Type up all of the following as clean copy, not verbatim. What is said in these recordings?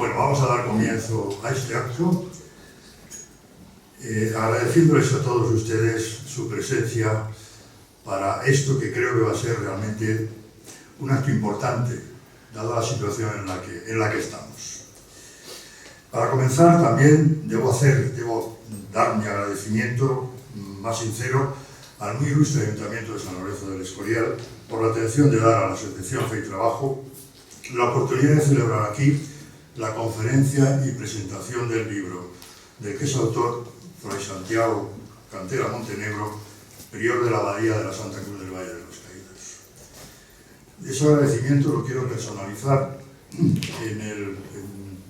Bueno, vamos a dar comienzo a este acto, agradeciéndoles a todos ustedes su presencia para esto que creo que va a ser realmente un acto importante, dada la situación en la que estamos. Para comenzar, también debo dar mi agradecimiento más sincero al muy ilustre Ayuntamiento de San Lorenzo del Escorial por la atención de dar a la Asociación Fe y Trabajo la oportunidad de celebrar aquí la conferencia y presentación del libro del que es autor Fray Santiago Cantera Montenegro, prior de la Abadía de la Santa Cruz del Valle de los Caídos. Ese agradecimiento lo quiero personalizar en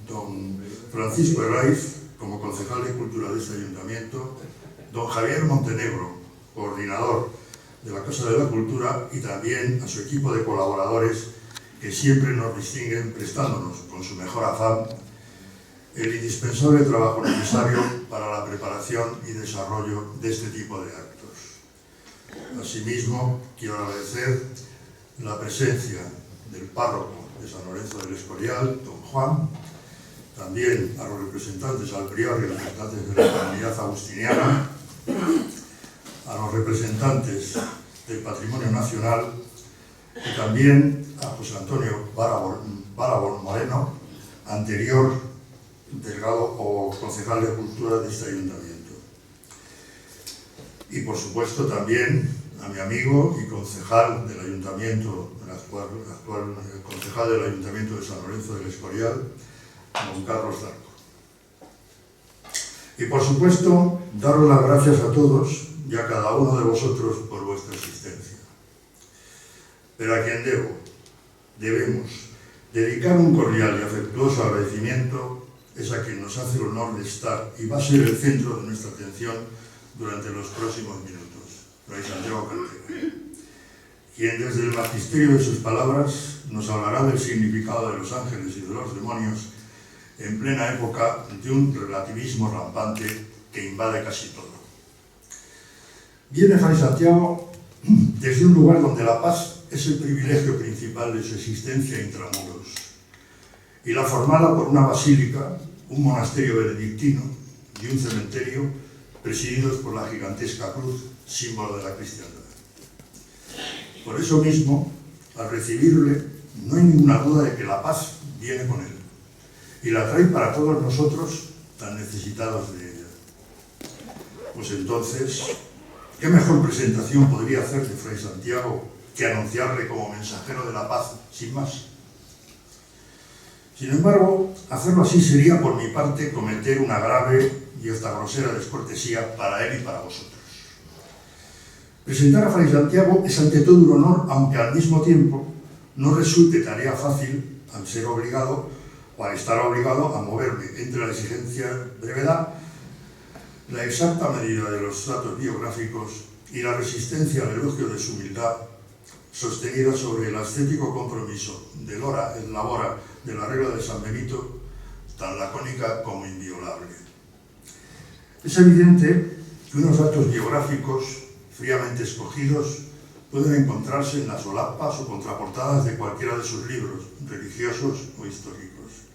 don Francisco Herraiz, como concejal de Cultura de este Ayuntamiento, don Javier Montenegro, coordinador de la Casa de la Cultura, y también a su equipo de colaboradores que siempre nos distinguen prestándonos con su mejor afán el indispensable trabajo necesario para la preparación y desarrollo de este tipo de actos. Asimismo, quiero agradecer la presencia del párroco de San Lorenzo del Escorial, don Juan, también a los representantes, al prior y representantes de la comunidad agustiniana, a los representantes del Patrimonio Nacional y también a José Antonio Barabón Moreno, anterior delegado o concejal de Cultura de este Ayuntamiento. Y por supuesto también a mi amigo y concejal del Ayuntamiento, el actual concejal del Ayuntamiento de San Lorenzo del Escorial, don Carlos Zarco. Y por supuesto, daros las gracias a todos y a cada uno de vosotros por vuestra existencia. Pero a quien debemos dedicar un cordial y afectuoso agradecimiento es a quien nos hace el honor de estar y va a ser el centro de nuestra atención durante los próximos minutos, Fray Santiago Cantera, quien desde el magisterio de sus palabras nos hablará del significado de los ángeles y de los demonios en plena época de un relativismo rampante que invade casi todo. Viene Fray Santiago desde un lugar donde la paz es el privilegio principal de su existencia intramuros, y la formada por una basílica, un monasterio benedictino y un cementerio presididos por la gigantesca cruz, símbolo de la cristiandad. Por eso mismo, al recibirle, no hay ninguna duda de que la paz viene con él, y la trae para todos nosotros tan necesitados de ella. Pues entonces, ¿qué mejor presentación podría hacer de Fray Santiago que anunciarle como mensajero de la paz, sin más? Sin embargo, hacerlo así sería por mi parte cometer una grave y hasta grosera descortesía para él y para vosotros. Presentar a Fray Santiago es ante todo un honor, aunque al mismo tiempo no resulte tarea fácil al ser obligado o al estar obligado a moverme entre la exigencia brevedad, la exacta medida de los datos biográficos y la resistencia al elogio de su humildad, sostenida sobre el ascético compromiso del ora et labora de la regla de San Benito, tan lacónica como inviolable. Es evidente que unos datos biográficos fríamente escogidos pueden encontrarse en las solapas o contraportadas de cualquiera de sus libros, religiosos o históricos,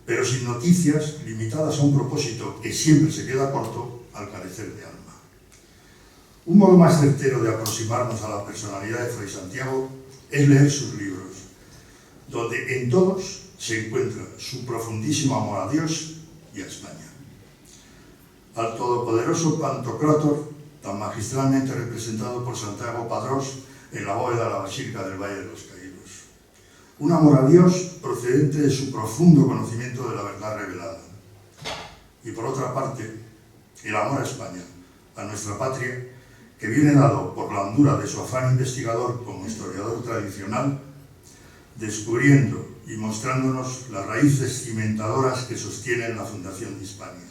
pero sin noticias limitadas a un propósito que siempre se queda corto al carecer de alma. Un modo más certero de aproximarnos a la personalidad de Fray Santiago es leer sus libros, donde en todos se encuentra su profundísimo amor a Dios y a España. Al todopoderoso Pantocrátor, tan magistralmente representado por Santiago Padrós en la bóveda de la Basílica del Valle de los Caídos. Un amor a Dios procedente de su profundo conocimiento de la verdad revelada. Y por otra parte, el amor a España, a nuestra patria, que viene dado por la hondura de su afán investigador como historiador tradicional, descubriendo y mostrándonos las raíces cimentadoras que sostienen la fundación de Hispania,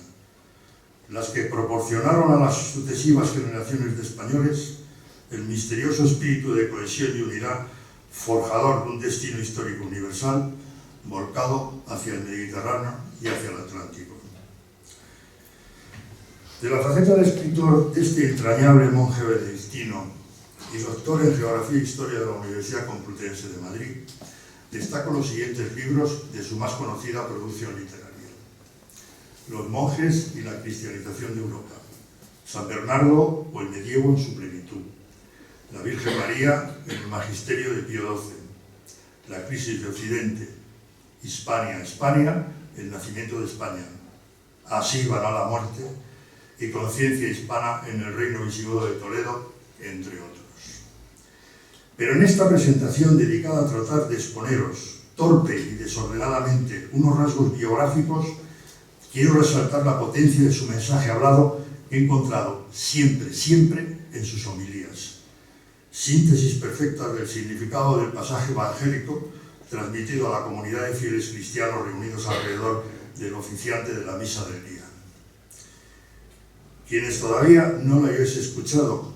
las que proporcionaron a las sucesivas generaciones de españoles el misterioso espíritu de cohesión y unidad, forjador de un destino histórico universal, volcado hacia el Mediterráneo y hacia el Atlántico. De la faceta de escritor de este entrañable monje benedictino y doctor en Geografía e Historia de la Universidad Complutense de Madrid, destaco los siguientes libros de su más conocida producción literaria: Los monjes y la cristianización de Europa, San Bernardo o el medievo en su plenitud, La Virgen María en el magisterio de Pío XII, La crisis de Occidente, Hispania, España, el nacimiento de España, Así van a la muerte y Conciencia hispana en el reino visigodo de Toledo, entre otros. Pero en esta presentación dedicada a tratar de exponeros torpe y desordenadamente unos rasgos biográficos, quiero resaltar la potencia de su mensaje hablado que he encontrado siempre, siempre en sus homilías. Síntesis perfecta del significado del pasaje evangélico transmitido a la comunidad de fieles cristianos reunidos alrededor del oficiante de la misa del día. Quienes todavía no lo hayáis escuchado,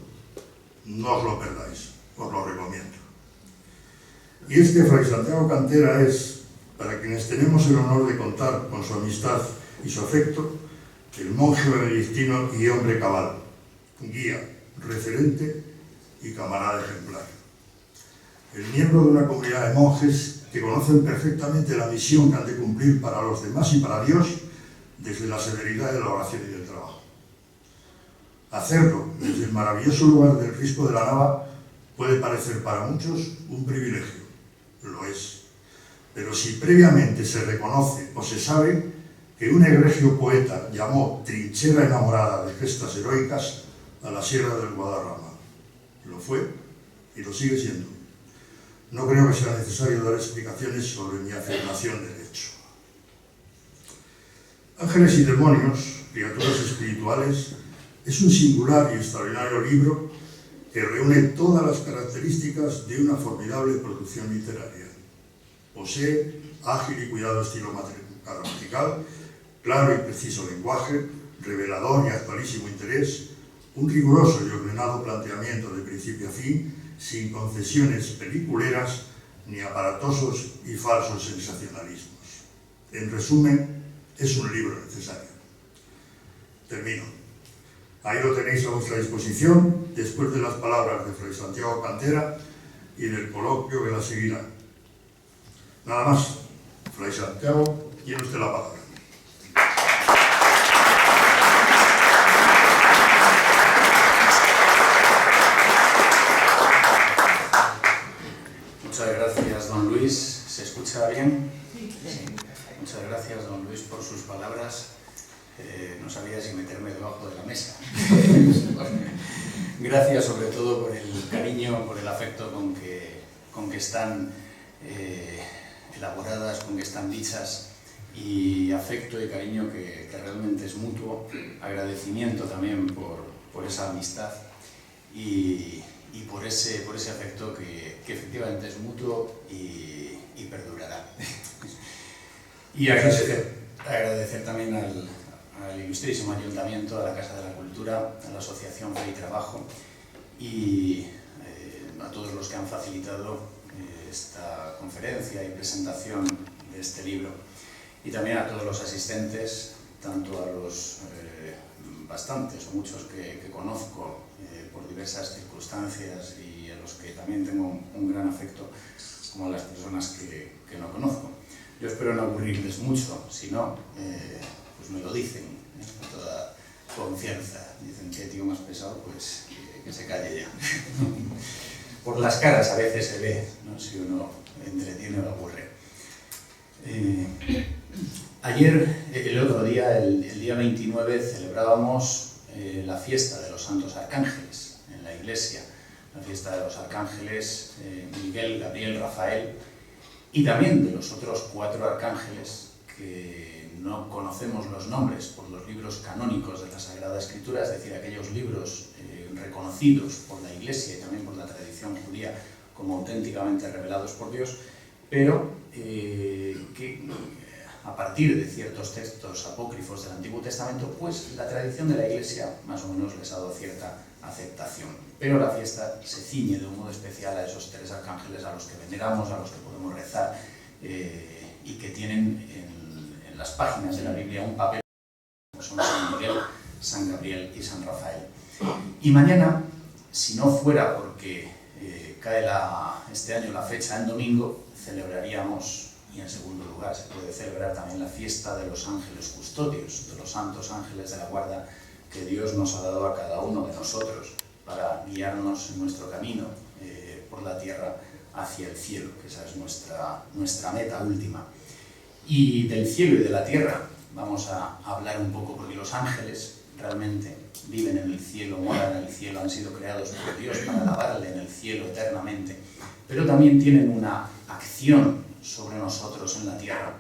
no os lo perdáis, os lo recomiendo. Y es que Fray Santiago Cantera es, para quienes tenemos el honor de contar con su amistad y su afecto, el monje benedictino y hombre cabal, guía, referente y camarada ejemplar. El miembro de una comunidad de monjes que conocen perfectamente la misión que han de cumplir para los demás y para Dios desde la severidad de la oración y del trabajo. Hacerlo desde el maravilloso lugar del Risco de la Nava puede parecer para muchos un privilegio, lo es. Pero si previamente se reconoce o se sabe que un egregio poeta llamó trinchera enamorada de gestas heroicas a la Sierra del Guadarrama, lo fue y lo sigue siendo. No creo que sea necesario dar explicaciones sobre mi afirmación del hecho. Ángeles y demonios, criaturas espirituales, es un singular y extraordinario libro que reúne todas las características de una formidable producción literaria. Posee ágil y cuidado estilo gramatical, claro y preciso lenguaje, revelador y actualísimo interés, un riguroso y ordenado planteamiento de principio a fin, sin concesiones peliculeras ni aparatosos y falsos sensacionalismos. En resumen, es un libro necesario. Termino. Ahí lo tenéis a vuestra disposición, después de las palabras de Fray Santiago Cantera y del coloquio que la seguirá. Nada más. Fray Santiago, tiene usted la palabra. Muchas gracias, don Luis. ¿Se escucha bien? Sí. Muchas gracias, don Luis, por sus palabras. No sabía si meterme debajo de la mesa. Gracias sobre todo por el cariño, por el afecto con que están elaboradas, con que están dichas, y afecto y cariño que realmente es mutuo, agradecimiento también por esa amistad y por ese afecto que efectivamente es mutuo y perdurará. Y agradecer también al ilustrísimo Ayuntamiento, a la Casa de la Cultura, a la Asociación Fe y Trabajo y a todos los que han facilitado esta conferencia y presentación de este libro, y también a todos los asistentes, tanto a los bastantes o muchos que conozco por diversas circunstancias y a los que también tengo un gran afecto, como a las personas que no conozco. Yo espero no aburrirles mucho, si no, pues me lo dicen, con toda confianza. Dicen que tío más pesado, pues que se calle ya. Por las caras a veces se ve, ¿no?, si uno entretiene o aburre. Ayer, el otro día, el día 29, celebrábamos la fiesta de los Santos Arcángeles en la iglesia. La fiesta de los Arcángeles, Miguel, Gabriel, Rafael, y también de los otros 4 arcángeles que no conocemos los nombres por los libros canónicos de la Sagrada Escritura, es decir, aquellos libros reconocidos por la Iglesia y también por la tradición judía como auténticamente revelados por Dios, pero que a partir de ciertos textos apócrifos del Antiguo Testamento, pues la tradición de la Iglesia más o menos les ha dado cierta aceptación. Pero la fiesta se ciñe de un modo especial a esos 3 arcángeles a los que veneramos, a los que podemos rezar y que tienen en las páginas de la Biblia un papel, como son San Miguel, San Gabriel y San Rafael. Y mañana, si no fuera porque cae este año la fecha en domingo, celebraríamos, y en segundo lugar se puede celebrar también la fiesta de los ángeles custodios, de los santos ángeles de la guarda que Dios nos ha dado a cada uno de nosotros para guiarnos en nuestro camino por la tierra hacia el cielo, que esa es nuestra meta última. Y del cielo y de la tierra vamos a hablar un poco, porque los ángeles realmente viven en el cielo, moran en el cielo, han sido creados por Dios para alabarle en el cielo eternamente, pero también tienen una acción sobre nosotros en la tierra,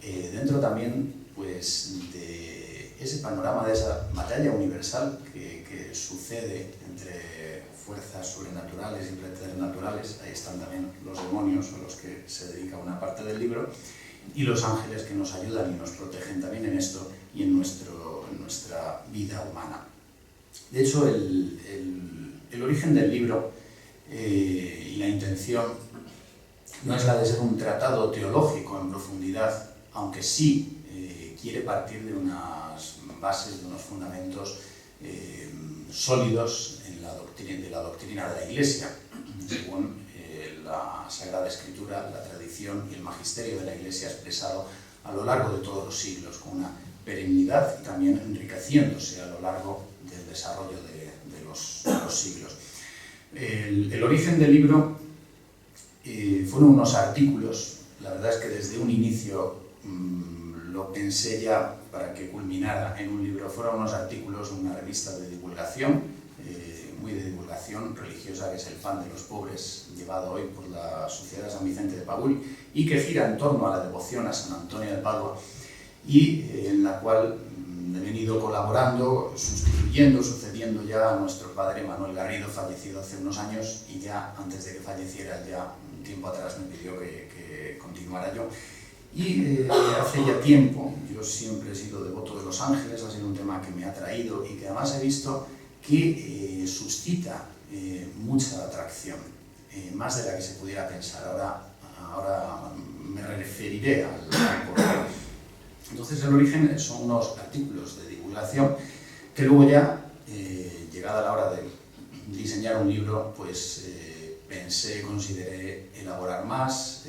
dentro también pues, de ese panorama, de esa batalla universal que sucede entre fuerzas sobrenaturales y preternaturales. Ahí están también los demonios, a los que se dedica una parte del libro, y los ángeles que nos ayudan y nos protegen también en esto y en nuestra vida humana. De hecho, el origen del libro y la intención no es la de ser un tratado teológico en profundidad, aunque sí quiere partir de unas bases, de unos fundamentos sólidos de la doctrina de la Iglesia, según la Sagrada Escritura, la tradición y el magisterio de la Iglesia expresado a lo largo de todos los siglos, con una perennidad y también enriqueciéndose a lo largo del desarrollo de los siglos. El origen del libro fueron unos artículos. La verdad es que desde un inicio lo pensé ya para que culminara en un libro. Fueron unos artículos en una revista de divulgación, muy de divulgación religiosa, que es El Pan de los Pobres, llevado hoy por la Sociedad de San Vicente de Paúl, y que gira en torno a la devoción a San Antonio de Padua, y en la cual he venido colaborando, sucediendo ya a nuestro padre Manuel Garrido, fallecido hace unos años, y ya antes de que falleciera, ya un tiempo atrás, me pidió que continuara yo. Y hace ya tiempo, yo siempre he sido devoto de los ángeles, ha sido un tema que me ha atraído y que además he visto que suscita mucha atracción, más de la que se pudiera pensar. Ahora me referiré al porqué. Entonces, el origen son unos artículos de divulgación que luego ya, llegada la hora de diseñar un libro, pues consideré elaborar más,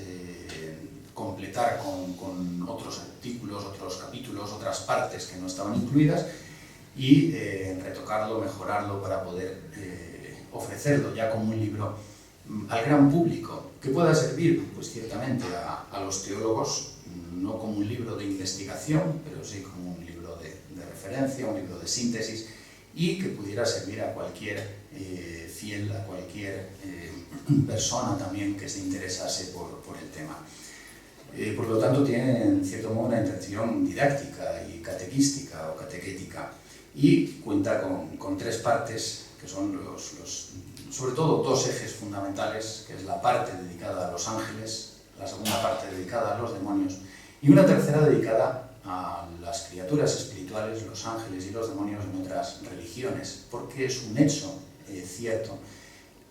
completar con otros artículos, otros capítulos, otras partes que no estaban incluidas, y retocarlo, mejorarlo para poder ofrecerlo ya como un libro al gran público, que pueda servir pues ciertamente a los teólogos, no como un libro de investigación, pero sí como un libro de referencia, un libro de síntesis, y que pudiera servir a cualquier fiel, a cualquier persona también que se interesase por el tema. Por lo tanto, tiene en cierto modo una intención didáctica y catequística o catequética, y cuenta con tres partes, que son sobre todo dos ejes fundamentales, que es la parte dedicada a los ángeles, la segunda parte dedicada a los demonios, y una tercera dedicada a las criaturas espirituales, los ángeles y los demonios en otras religiones, porque es un hecho cierto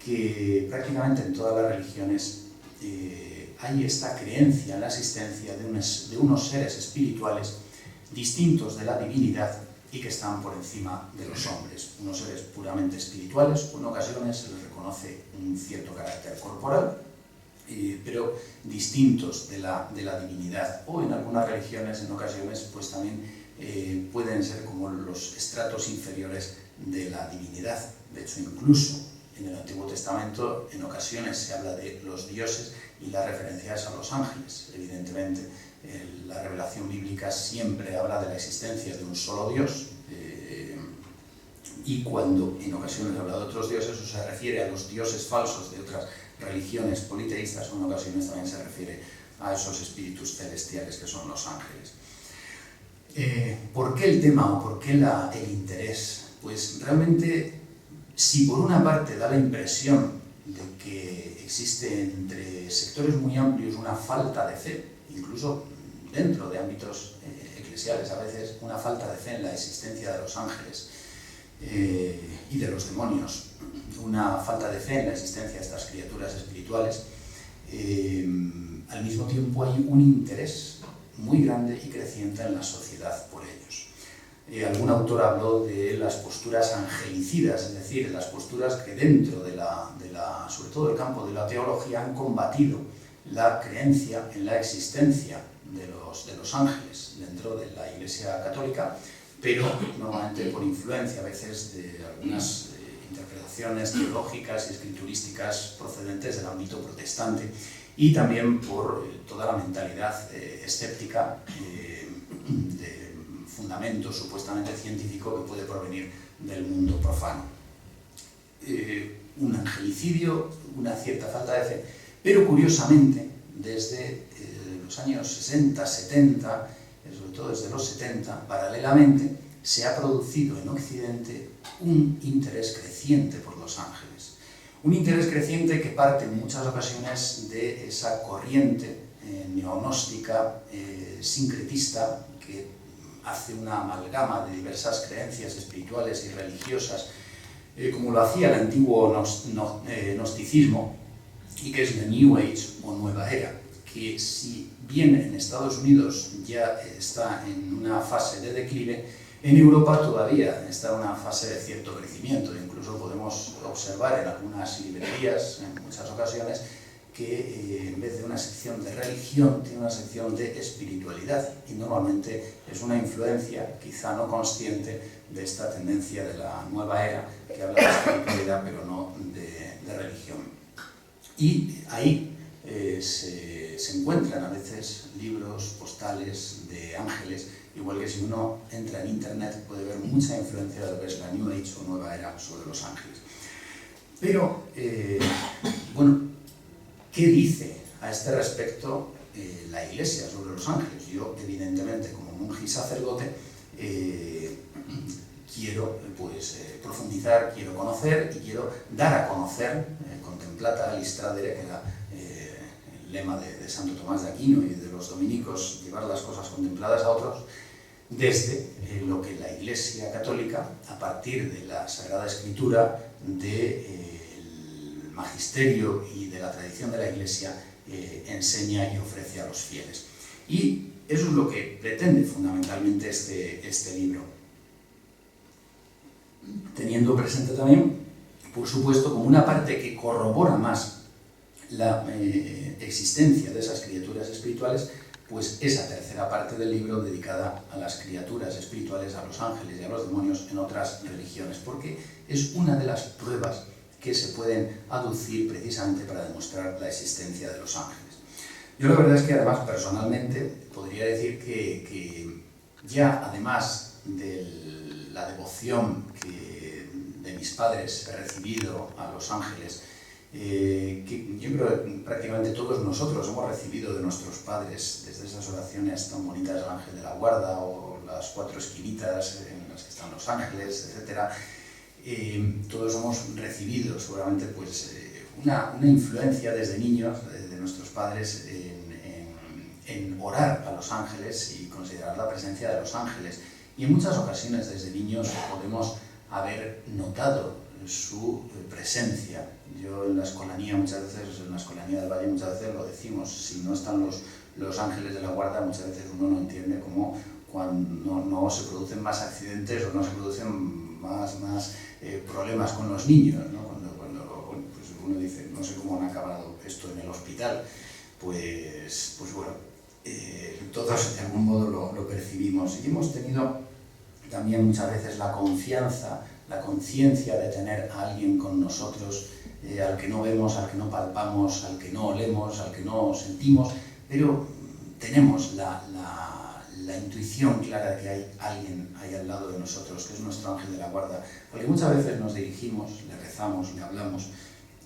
que prácticamente en todas las religiones hay esta creencia en la existencia de unos seres espirituales distintos de la divinidad y que están por encima de los hombres, unos seres puramente espirituales. En ocasiones se les reconoce un cierto carácter corporal, pero distintos de la divinidad, o en algunas religiones en ocasiones pues también pueden ser como los estratos inferiores de la divinidad. De hecho, incluso en el Antiguo Testamento en ocasiones se habla de los dioses y las referencias a los ángeles. Evidentemente, la revelación bíblica siempre habla de la existencia de un solo Dios, y cuando en ocasiones habla de otros dioses, o se refiere a los dioses falsos de otras religiones politeístas, o en ocasiones también se refiere a esos espíritus celestiales que son los ángeles. ¿Por qué el tema o por qué el interés? Pues realmente, si por una parte da la impresión de que existe entre sectores muy amplios una falta de fe, incluso dentro de ámbitos eclesiales a veces, una falta de fe en la existencia de los ángeles y de los demonios, una falta de fe en la existencia de estas criaturas espirituales, al mismo tiempo hay un interés muy grande y creciente en la sociedad por ellos. algún autor habló de las posturas angelicidas, es decir, las posturas que dentro sobre todo del campo de la teología, han combatido la creencia en la existencia de los ángeles dentro de la Iglesia católica, pero normalmente por influencia a veces de algunas interpretaciones teológicas y escriturísticas procedentes del ámbito protestante, y también por toda la mentalidad escéptica de fundamento supuestamente científico que puede provenir del mundo profano. Un angelicidio, una cierta falta de fe, pero curiosamente desde los años 60, 70, sobre todo desde los 70, paralelamente se ha producido en Occidente un interés creciente por los ángeles. Un interés creciente que parte en muchas ocasiones de esa corriente neognóstica, sincretista, que hace una amalgama de diversas creencias espirituales y religiosas, como lo hacía el antiguo gnosticismo, y que es la New Age o Nueva Era, que si bien en Estados Unidos ya está en una fase de declive, en Europa todavía está en una fase de cierto crecimiento. Incluso podemos observar en algunas librerías, en muchas ocasiones, que en vez de una sección de religión, tiene una sección de espiritualidad, y normalmente es una influencia, quizá no consciente, de esta tendencia de la nueva era, que habla de espiritualidad pero no de religión. Y ahí se encuentran a veces libros, postales de ángeles, igual que si uno entra en internet puede ver mucha influencia de lo que es la New Age o Nueva Era sobre los ángeles. Pero, bueno, ¿qué dice a este respecto la Iglesia sobre los ángeles? Yo, evidentemente, como monje y sacerdote, quiero profundizar, quiero conocer y quiero dar a conocer, contemplata alistradere, que era el lema de Santo Tomás de Aquino y de los dominicos, llevar las cosas contempladas a otros, desde lo que la Iglesia católica, a partir de la Sagrada Escritura, del magisterio y de la tradición de la Iglesia, enseña y ofrece a los fieles. Y eso es lo que pretende fundamentalmente este libro, teniendo presente también, por supuesto, como una parte que corrobora más la existencia de esas criaturas espirituales, pues esa tercera parte del libro dedicada a las criaturas espirituales, a los ángeles y a los demonios en otras religiones, porque es una de las pruebas que se pueden aducir precisamente para demostrar la existencia de los ángeles. Yo la verdad es que además personalmente podría decir que ya además de la devoción que de mis padres he recibido a los ángeles, que yo creo que prácticamente todos nosotros hemos recibido de nuestros padres, desde esas oraciones tan bonitas del ángel de la guarda o las 4 esquinitas en las que están los ángeles, etc. Todos hemos recibido seguramente pues, una influencia desde niños de nuestros padres en orar a los ángeles y considerar la presencia de los ángeles. Y en muchas ocasiones desde niños podemos haber notado su presencia. Yo en la escolanía muchas veces, en la escolanía del Valle muchas veces lo decimos, si no están los ángeles de la guarda, muchas veces uno no entiende cómo cuando no se producen más accidentes o no se producen más problemas con los niños, ¿no? Cuando pues uno dice, no sé cómo han acabado esto en el hospital, pues bueno, todos de algún modo lo percibimos, y hemos tenido también muchas veces la confianza, la conciencia de tener a alguien con nosotros, al que no vemos, al que no palpamos, al que no olemos, al que no sentimos, pero tenemos la intuición clara de que hay alguien ahí al lado de nosotros, que es nuestro ángel de la guarda, porque muchas veces nos dirigimos, le rezamos, le hablamos.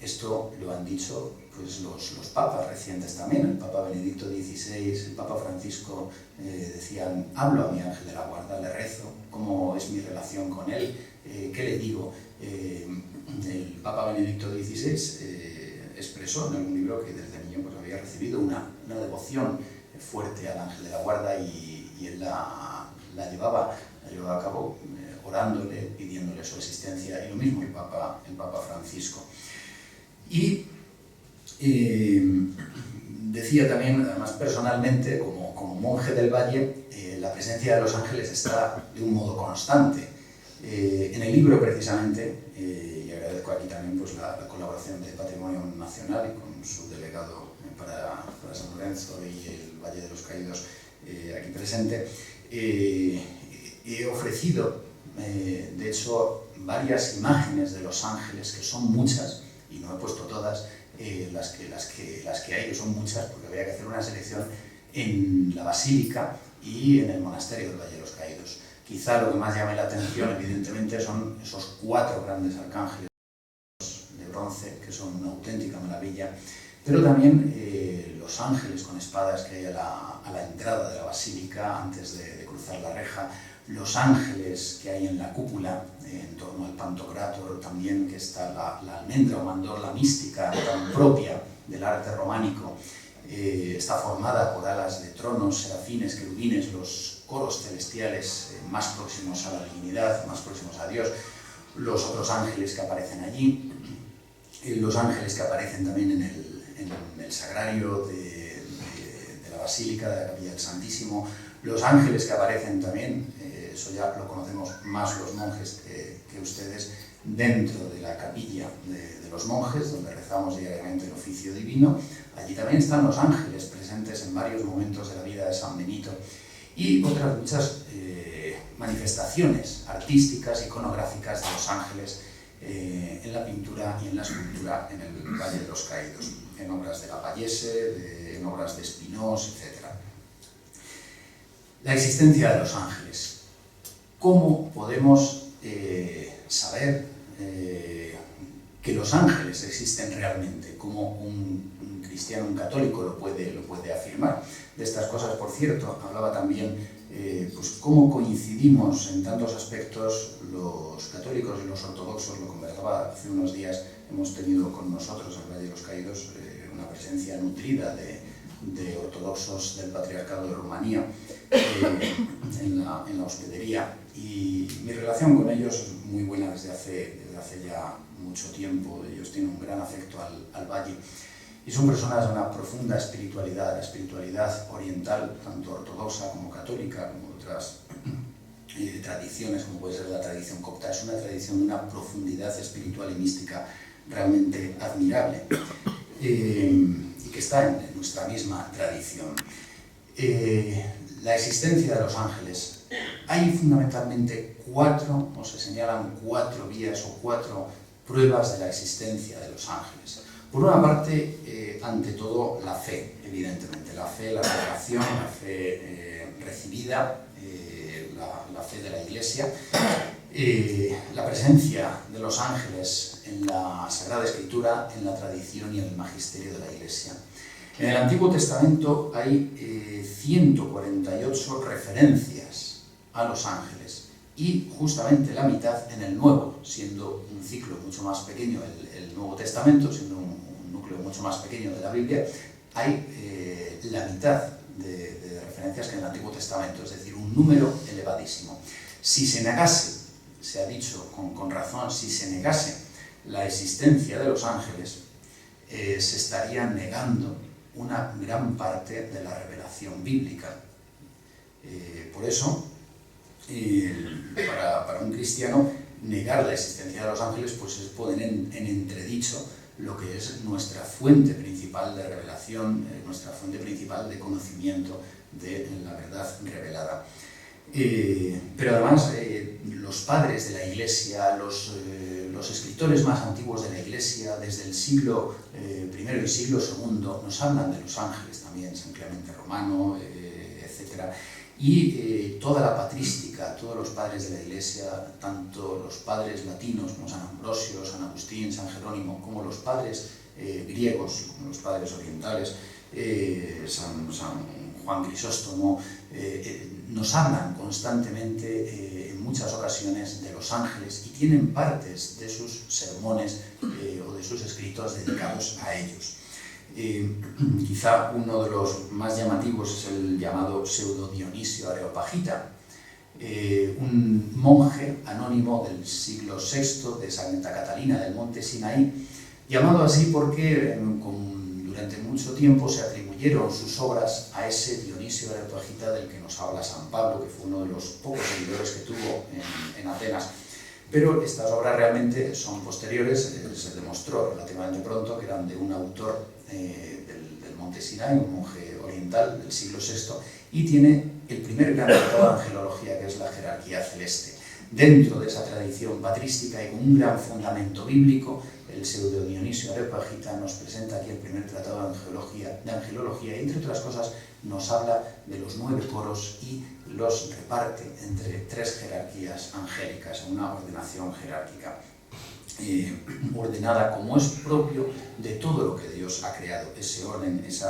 Esto lo han dicho pues, los papas recientes también. El Papa Benedicto XVI, el Papa Francisco decían, hablo a mi ángel de la guarda, le rezo, cómo es mi relación con él, qué le digo. El Papa Benedicto XVI expresó en algún libro que desde niño pues, había recibido una devoción fuerte al ángel de la guarda, y él la llevaba a cabo orándole, pidiéndole su existencia, y lo mismo el Papa Francisco. Y decía también, además personalmente, como monje del Valle, la presencia de los ángeles está de un modo constante. En el libro, precisamente, y agradezco aquí también pues, la colaboración de Patrimonio Nacional y con su delegado para San Lorenzo y el Valle de los Caídos aquí presente, he ofrecido, de hecho, varias imágenes de los ángeles, que son muchas, y no he puesto todas, las que hay, que son muchas, porque había que hacer una selección en la Basílica y en el Monasterio del Valle de los Caídos. Quizá lo que más llame la atención, evidentemente, son esos 4 grandes arcángeles de bronce, que son una auténtica maravilla, pero también los ángeles con espadas que hay a la entrada de la Basílica, antes de cruzar la reja, los ángeles que hay en la cúpula, en torno al Pantocrátor, también que está la almendra o mandor, la mística tan propia del arte románico, está formada por alas de tronos, serafines, querubines, los coros celestiales más próximos a la divinidad, más próximos a Dios, los otros ángeles que aparecen allí, los ángeles que aparecen también en el sagrario de la Basílica, de la Capilla del Santísimo, los ángeles que aparecen también, eso ya lo conocemos más los monjes que ustedes, dentro de la capilla de los monjes, donde rezamos diariamente el oficio divino. Allí también están los ángeles presentes en varios momentos de la vida de San Benito y otras muchas manifestaciones artísticas, iconográficas de los ángeles en la pintura y en la escultura en el Valle de los Caídos, en obras de Lavallese, en obras de Espinós, etc. La existencia de los ángeles. ¿Cómo podemos saber que los ángeles existen realmente? ¿Cómo un cristiano, un católico lo puede afirmar? De estas cosas, por cierto, hablaba también pues cómo coincidimos en tantos aspectos los católicos y los ortodoxos. Lo conversaba hace unos días, hemos tenido con nosotros en Valle de los Caídos una presencia nutrida de ortodoxos del Patriarcado de Rumanía en la hospedería, y mi relación con ellos es muy buena desde hace ya mucho tiempo. Ellos tienen un gran afecto al Valle y son personas de una profunda espiritualidad, la espiritualidad oriental, tanto ortodoxa como católica, como otras tradiciones, como puede ser la tradición copta. Es una tradición de una profundidad espiritual y mística realmente admirable, y que está en nuestra misma tradición. La existencia de los ángeles. Hay fundamentalmente 4, o se señalan 4 vías o 4 pruebas de la existencia de los ángeles. Por una parte, ante todo, la fe, evidentemente. La fe, la revelación, la fe recibida, la fe de la Iglesia. La presencia de los ángeles en la Sagrada Escritura, en la tradición y en el magisterio de la Iglesia. En el Antiguo Testamento hay 148 referencias a los ángeles y justamente la mitad en el Nuevo, siendo un ciclo mucho más pequeño el Nuevo Testamento, siendo un núcleo mucho más pequeño de la Biblia, hay la mitad de referencias que en el Antiguo Testamento, es decir, un número elevadísimo. Si se negase, se ha dicho con razón, si se negase la existencia de los ángeles, se estaría negando una gran parte de la revelación bíblica. Por eso, para un cristiano, negar la existencia de los ángeles pues es poner en entredicho lo que es nuestra fuente principal de revelación, nuestra fuente principal de conocimiento de la verdad revelada. Pero además, los padres de la Iglesia, los escritores más antiguos de la Iglesia, desde el siglo I y siglo II, nos hablan de los ángeles también, San Clemente Romano, etc. Y toda la patrística, todos los padres de la Iglesia, tanto los padres latinos como San Ambrosio, San Agustín, San Jerónimo, como los padres griegos, como los padres orientales, San Juan Crisóstomo, nos hablan constantemente, en muchas ocasiones, de los ángeles y tienen partes de sus sermones o de sus escritos dedicados a ellos. Quizá uno de los más llamativos es el llamado Pseudo Dionisio Areopagita, un monje anónimo del siglo VI de Santa Catalina del Monte Sinaí, llamado así porque durante mucho tiempo se atribuyó atribuyeron sus obras a ese Dionisio de Areopagita del que nos habla San Pablo, que fue uno de los pocos seguidores que tuvo en Atenas. Pero estas obras realmente son posteriores, se demostró relativamente pronto que eran de un autor del monte Sinai, un monje oriental del siglo VI, y tiene el primer gran tratado de angelología, que es la jerarquía celeste. Dentro de esa tradición patrística y con un gran fundamento bíblico, el pseudo Dionisio Areopagita nos presenta aquí el primer tratado de angelología y, entre otras cosas, nos habla de los 9 coros y los reparte entre 3 jerarquías angélicas, una ordenación jerárquica ordenada como es propio de todo lo que Dios ha creado, ese orden, ese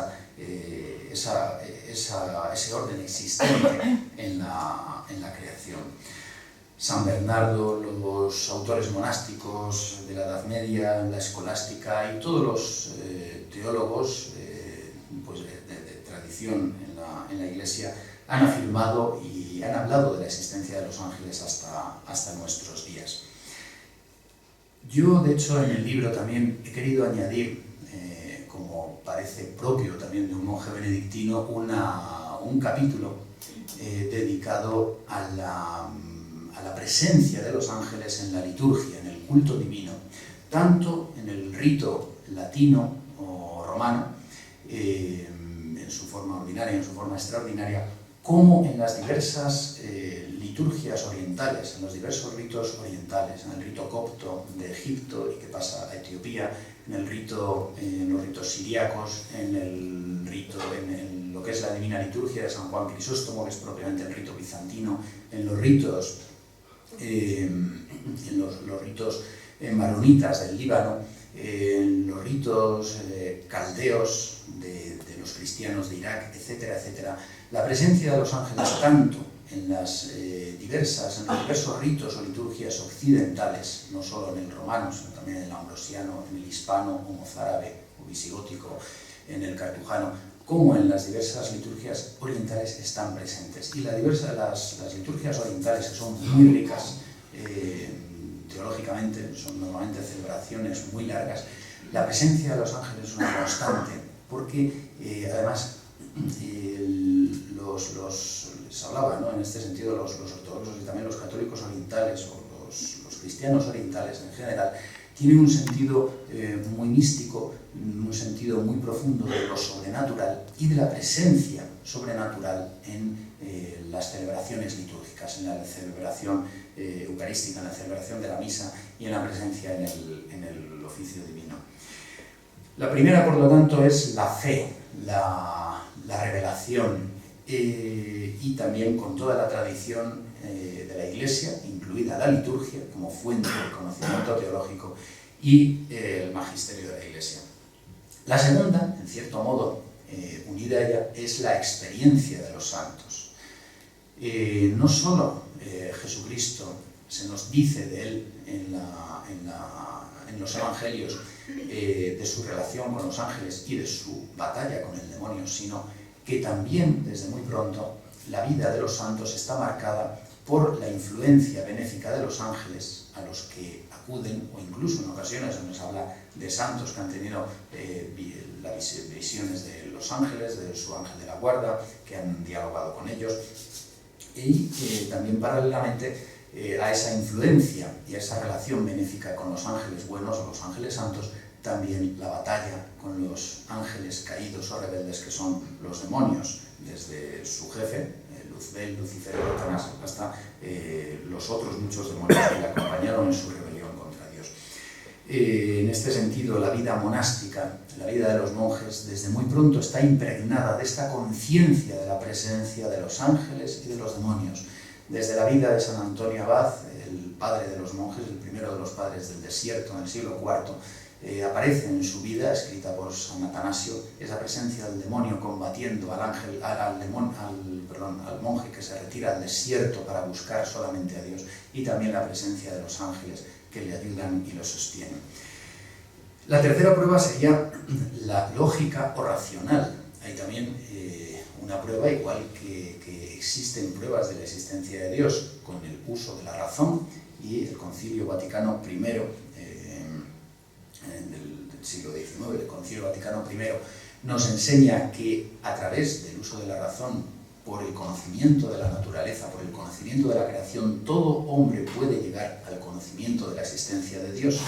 orden existente en la creación. San Bernardo, los autores monásticos de la Edad Media, la escolástica y todos los teólogos pues de tradición en la Iglesia han afirmado y han hablado de la existencia de los ángeles hasta nuestros días. Yo, de hecho, en el libro también he querido añadir, como parece propio también de un monje benedictino, un capítulo dedicado a la presencia de los ángeles en la liturgia, en el culto divino, tanto en el rito latino o romano, en su forma ordinaria y en su forma extraordinaria, como en las diversas liturgias orientales, en los diversos ritos orientales, en el rito copto de Egipto y que pasa a Etiopía, en los ritos siriacos, en lo que es la Divina Liturgia de San Juan Crisóstomo, que es propiamente el rito bizantino, en los ritos maronitas del Líbano, en los ritos caldeos de los cristianos de Irak, etcétera, etcétera. La presencia de los ángeles tanto en los diversos ritos o liturgias occidentales, no solo en el romano, sino también en el ambrosiano, en el hispano o mozárabe o visigótico, en el cartujano, como en las diversas liturgias orientales están presentes. Y las liturgias orientales, que son muy ricas teológicamente, son normalmente celebraciones muy largas, la presencia de los ángeles es una constante, porque además les hablaba, ¿no?, en este sentido los ortodoxos y también los católicos orientales o los cristianos orientales en general, tienen un sentido muy místico, un sentido muy profundo de lo sobrenatural y de la presencia sobrenatural en las celebraciones litúrgicas, en la celebración eucarística, en la celebración de la misa y en la presencia en el oficio divino. La primera, por lo tanto, es la fe, la revelación, y también con toda la tradición de la Iglesia, incluida la liturgia como fuente del conocimiento teológico y el magisterio de la Iglesia. La segunda, en cierto modo, unida a ella, es la experiencia de los santos. No solo Jesucristo se nos dice de él en los evangelios, de su relación con los ángeles y de su batalla con el demonio, sino que también desde muy pronto la vida de los santos está marcada por la influencia benéfica de los ángeles a los que acuden, o incluso en ocasiones se nos habla de santos que han tenido las visiones de los ángeles, de su ángel de la guarda, que han dialogado con ellos, y también paralelamente a esa influencia y a esa relación benéfica con los ángeles buenos o los ángeles santos, también la batalla con los ángeles caídos o rebeldes que son los demonios, desde su jefe, Luzbel, Lucifer, Satanás, hasta los otros muchos demonios que le acompañaron en su rebelión contra Dios. En este sentido, la vida monástica, la vida de los monjes, desde muy pronto está impregnada de esta conciencia de la presencia de los ángeles y de los demonios. Desde la vida de San Antonio Abad, el padre de los monjes, el primero de los padres del desierto en el siglo IV, aparece en su vida, escrita por San Atanasio, esa presencia del demonio combatiendo al monje que se retira al desierto para buscar solamente a Dios, y también la presencia de los ángeles que le ayudan y lo sostienen. La tercera prueba sería la lógica o racional. Hay también una prueba, igual que existen pruebas de la existencia de Dios con el uso de la razón, y el Concilio Vaticano I, del siglo XIX, el Concilio Vaticano I, nos enseña que a través del uso de la razón, por el conocimiento de la naturaleza, por el conocimiento de la creación, todo hombre puede llegar al conocimiento de la existencia de Dios,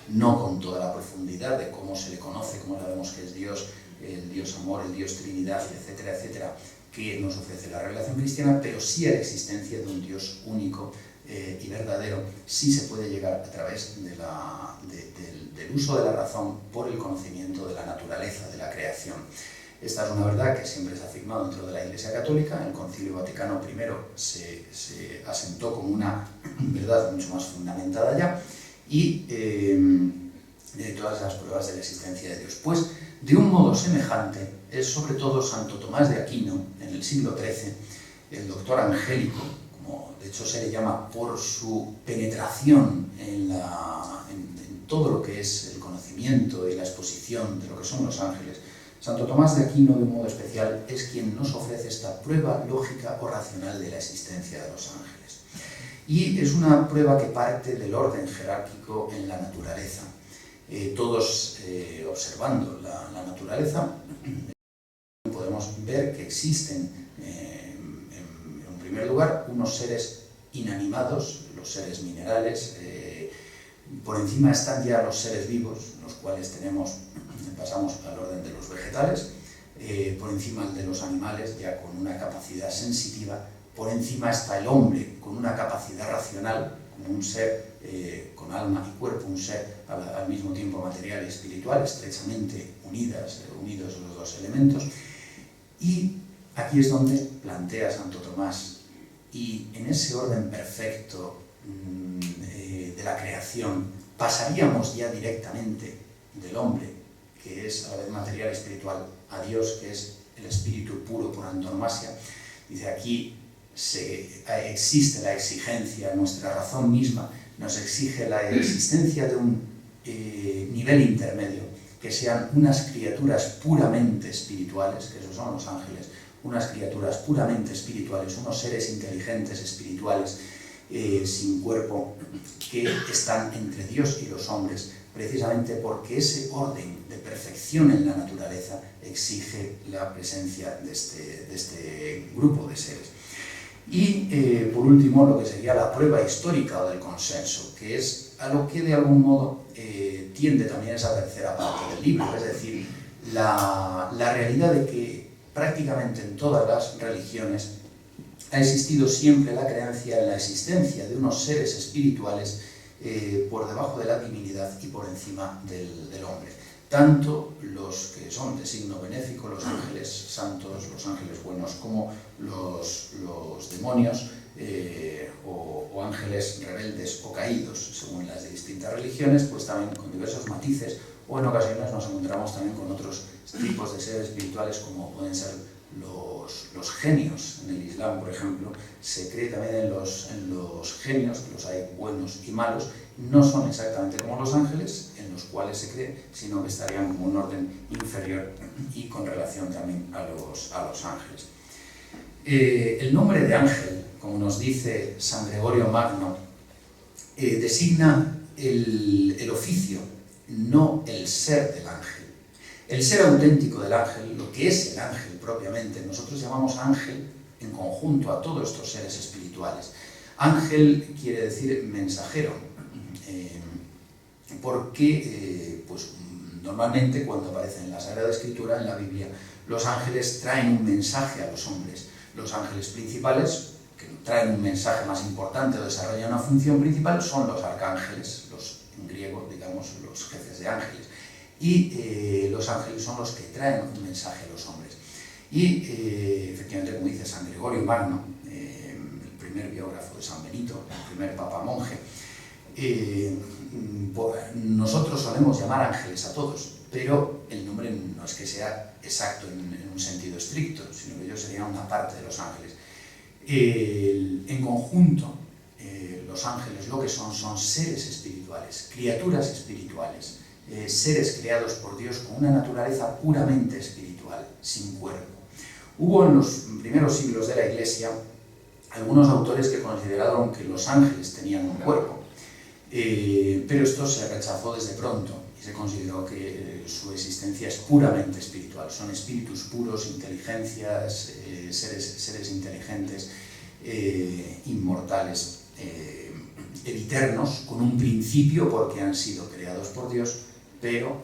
no con toda la profundidad de cómo se le conoce, cómo sabemos que es Dios, el Dios amor, el Dios Trinidad, etcétera, etcétera, que nos ofrece la revelación cristiana, pero sí a la existencia de un Dios único y verdadero. Sí se puede llegar a través del uso de la razón por el conocimiento de la naturaleza, de la creación. Esta es una verdad que siempre se ha afirmado dentro de la Iglesia Católica. El Concilio Vaticano I se asentó como una verdad mucho más fundamentada ya, y de todas esas pruebas de la existencia de Dios. Pues, de un modo semejante, es sobre todo Santo Tomás de Aquino, en el siglo XIII, el doctor angélico, como de hecho se le llama por su penetración en todo lo que es el conocimiento y la exposición de lo que son los ángeles. Santo Tomás de Aquino, de un modo especial, es quien nos ofrece esta prueba lógica o racional de la existencia de los ángeles. Y es una prueba que parte del orden jerárquico en la naturaleza. Todos observando la naturaleza, podemos ver que existen, en primer lugar, unos seres inanimados, los seres minerales. Por encima están ya los seres vivos, los cuales pasamos al orden de los vegetales, por encima el de los animales, ya con una capacidad sensitiva. Por encima está el hombre, con una capacidad racional, como un ser con alma y cuerpo, un ser al mismo tiempo material y espiritual, estrechamente unidos los dos elementos. Y aquí es donde plantea Santo Tomás, y en ese orden perfecto de la creación pasaríamos ya directamente del hombre, que es a la vez material y espiritual, a Dios, que es el espíritu puro por antonomasia. Dice, aquí existe la exigencia, nuestra razón misma nos exige la existencia de un nivel intermedio, que sean unas criaturas puramente espirituales, que esos son los ángeles, unas criaturas puramente espirituales, unos seres inteligentes espirituales, sin cuerpo, que están entre Dios y los hombres, precisamente porque ese orden de perfección en la naturaleza exige la presencia de este grupo de seres. Y por último, lo que sería la prueba histórica o del consenso, que es a lo que de algún modo tiende también esa tercera parte del libro, es decir, la realidad de que prácticamente en todas las religiones ha existido siempre la creencia en la existencia de unos seres espirituales por debajo de la divinidad y por encima del hombre. Tanto los que son de signo benéfico, los ángeles santos, los ángeles buenos, como los demonios o ángeles rebeldes o caídos, según las de distintas religiones, pues también con diversos matices, o en ocasiones nos encontramos también con otros tipos de seres espirituales, como pueden ser los genios. En el Islam, por ejemplo, se cree también en los genios, que los hay buenos y malos. No son exactamente como los ángeles, en los cuales se cree, sino que estarían como un orden inferior y con relación también a los ángeles. El nombre de ángel, como nos dice San Gregorio Magno, designa el oficio, no el ser del ángel. El ser auténtico del ángel, lo que es el ángel propiamente, nosotros llamamos ángel en conjunto a todos estos seres espirituales. Ángel quiere decir mensajero, porque pues, normalmente cuando aparece en la Sagrada Escritura, en la Biblia, los ángeles traen un mensaje a los hombres. Los ángeles principales, que traen un mensaje más importante o desarrollan una función principal, son los arcángeles, en griego, digamos, los jefes de ángeles. Y los ángeles son los que traen un mensaje a los hombres. Y efectivamente, como dice San Gregorio Magno, el primer biógrafo de San Benito, el primer papa monje, nosotros solemos llamar ángeles a todos, pero el nombre no es que sea exacto en un sentido estricto, sino que ellos serían una parte de los ángeles. En conjunto, los ángeles lo que son seres espirituales, criaturas espirituales, seres creados por Dios con una naturaleza puramente espiritual, sin cuerpo. Hubo en los primeros siglos de la Iglesia algunos autores que consideraron que los ángeles tenían un cuerpo, pero esto se rechazó desde pronto, y se consideró que su existencia es puramente espiritual. Son espíritus puros, inteligencias, seres inteligentes, inmortales, eviternos, con un principio porque han sido creados por Dios, pero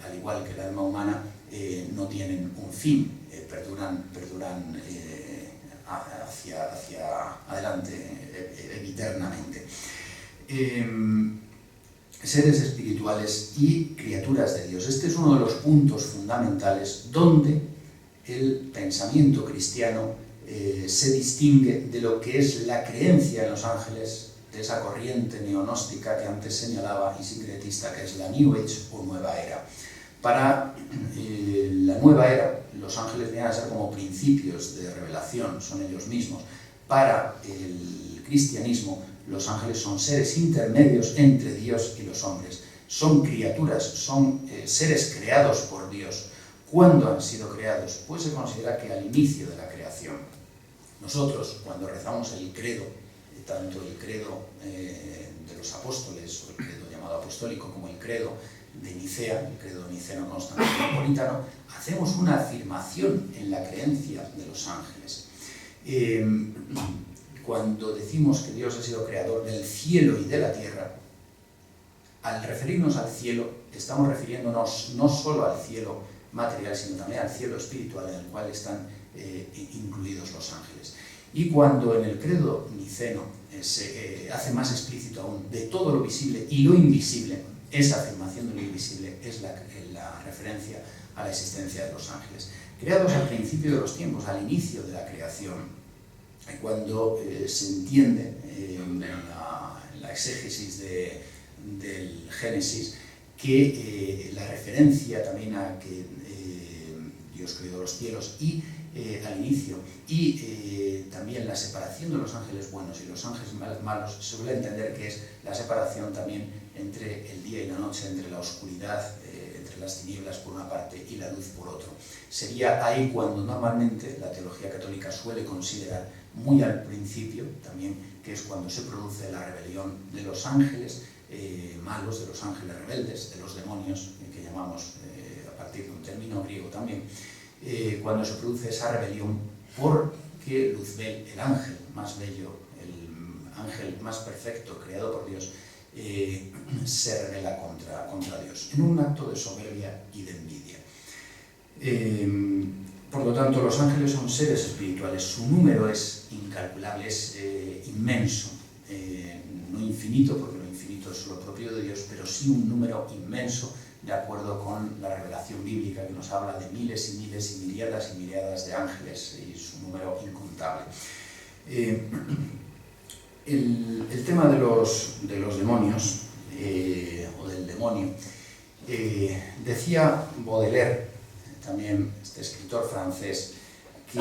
al igual que el alma humana, no tienen un fin, perduran hacia adelante eternamente. Seres espirituales y criaturas de Dios. Este es uno de los puntos fundamentales donde el pensamiento cristiano se distingue de lo que es la creencia en los ángeles, de esa corriente neonóstica que antes señalaba y sincretista, que es la New Age o Nueva Era. Para la Nueva Era, los ángeles vienen a ser como principios de revelación, son ellos mismos. Para el cristianismo, los ángeles son seres intermedios entre Dios y los hombres. Son criaturas, son seres creados por Dios. ¿Cuándo han sido creados? Pues se considera que al inicio de la creación. Nosotros, cuando rezamos el credo, tanto el credo de los apóstoles, o el credo llamado apostólico, como el credo de Nicea, el credo niceno-constantinopolitano, hacemos una afirmación en la creencia de los ángeles. Cuando decimos que Dios ha sido creador del cielo y de la tierra, al referirnos al cielo, estamos refiriéndonos no solo al cielo material, sino también al cielo espiritual en el cual están incluidos los ángeles. Y cuando en el credo niceno se hace más explícito aún de todo lo visible y lo invisible, esa afirmación de lo invisible es la referencia a la existencia de los ángeles. Creados al principio de los tiempos, al inicio de la creación, cuando se entiende en la exégesis del Génesis que la referencia también a que Dios creó los cielos y al inicio, y también la separación de los ángeles buenos y los ángeles malos, se suele entender que es la separación también entre el día y la noche, entre la oscuridad, entre las tinieblas por una parte y la luz por otro. Sería ahí cuando normalmente la teología católica suele considerar muy al principio también, que es cuando se produce la rebelión de los ángeles malos, de los ángeles rebeldes, de los demonios, que llamamos a partir de un término griego también, cuando se produce esa rebelión porque Luzbel, el ángel más bello, el ángel más perfecto creado por Dios, se rebela contra Dios, en un acto de soberbia y de envidia. Por lo tanto, los ángeles son seres espirituales, su número es incalculable, es inmenso, no infinito, porque lo infinito es lo propio de Dios, pero sí un número inmenso, de acuerdo con la revelación bíblica que nos habla de miles y miles y miriadas de ángeles y su número incontable. El tema de los demonios, o del demonio, decía Baudelaire, también este escritor francés, que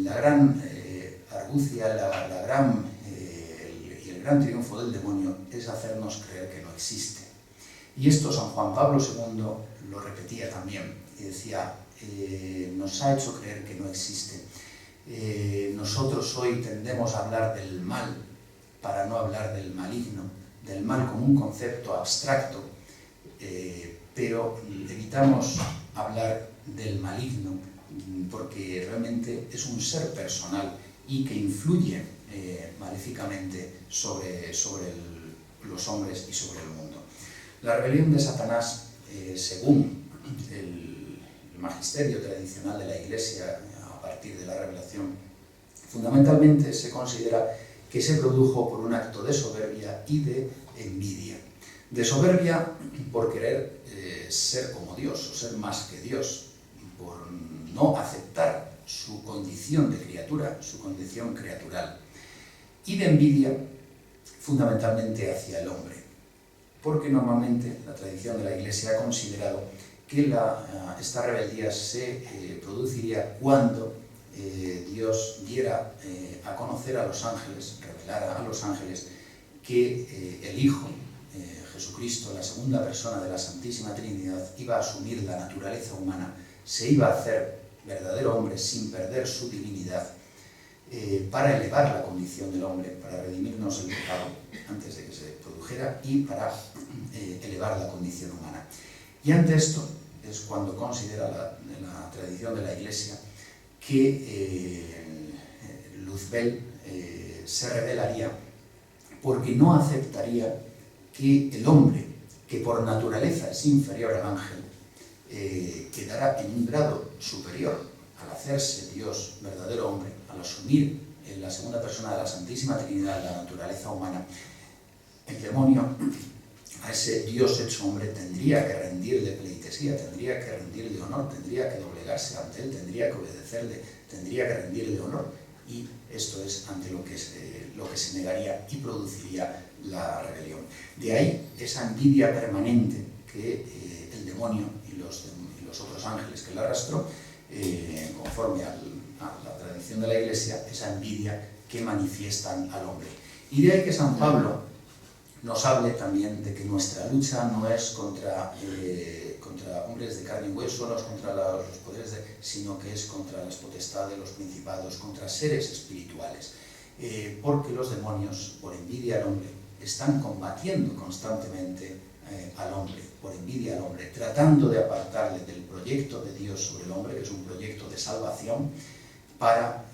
la gran argucia, el gran triunfo del demonio es hacernos creer que no existe. Y esto San Juan Pablo II lo repetía también, y decía, nos ha hecho creer que no existe. Nosotros hoy tendemos a hablar del mal para no hablar del maligno, del mal como un concepto abstracto, pero evitamos hablar del maligno porque realmente es un ser personal y que influye maléficamente sobre los hombres y sobre el mundo. La rebelión de Satanás, según el magisterio tradicional de la Iglesia a partir de la revelación, fundamentalmente se considera que se produjo por un acto de soberbia y de envidia. De soberbia por querer ser como Dios o ser más que Dios, por no aceptar su condición de criatura, su condición creatural, y de envidia fundamentalmente hacia el hombre, porque normalmente la tradición de la Iglesia ha considerado que esta rebeldía se produciría cuando Dios diera a conocer a los ángeles, revelara a los ángeles que el Hijo, Jesucristo, la segunda persona de la Santísima Trinidad, iba a asumir la naturaleza humana, se iba a hacer verdadero hombre sin perder su divinidad, para elevar la condición del hombre, para redimirnos el pecado antes de que se produjera y para elevar la condición humana. Y ante esto es cuando considera la tradición de la Iglesia que Luzbel se rebelaría porque no aceptaría que el hombre, que por naturaleza es inferior al ángel, quedara en un grado superior al hacerse Dios verdadero hombre, al asumir en la segunda persona de la Santísima Trinidad la naturaleza humana. El demonio, a ese Dios hecho hombre, tendría que rendirle pleitesía, tendría que rendirle honor, tendría que doblegarse ante él, tendría que obedecerle, tendría que rendirle honor. Y esto es ante lo que se negaría y produciría la rebelión. De ahí esa envidia permanente que el demonio y los otros ángeles que le arrastró, conforme a la tradición de la Iglesia, esa envidia que manifiestan al hombre. Y de ahí que San Pablo nos hable también de que nuestra lucha no es contra hombres de carne y hueso, no es contra los poderes, sino que es contra las potestades, los principados, contra seres espirituales. Porque los demonios, por envidia al hombre, están combatiendo constantemente al hombre, por envidia al hombre, tratando de apartarle del proyecto de Dios sobre el hombre, que es un proyecto de salvación, para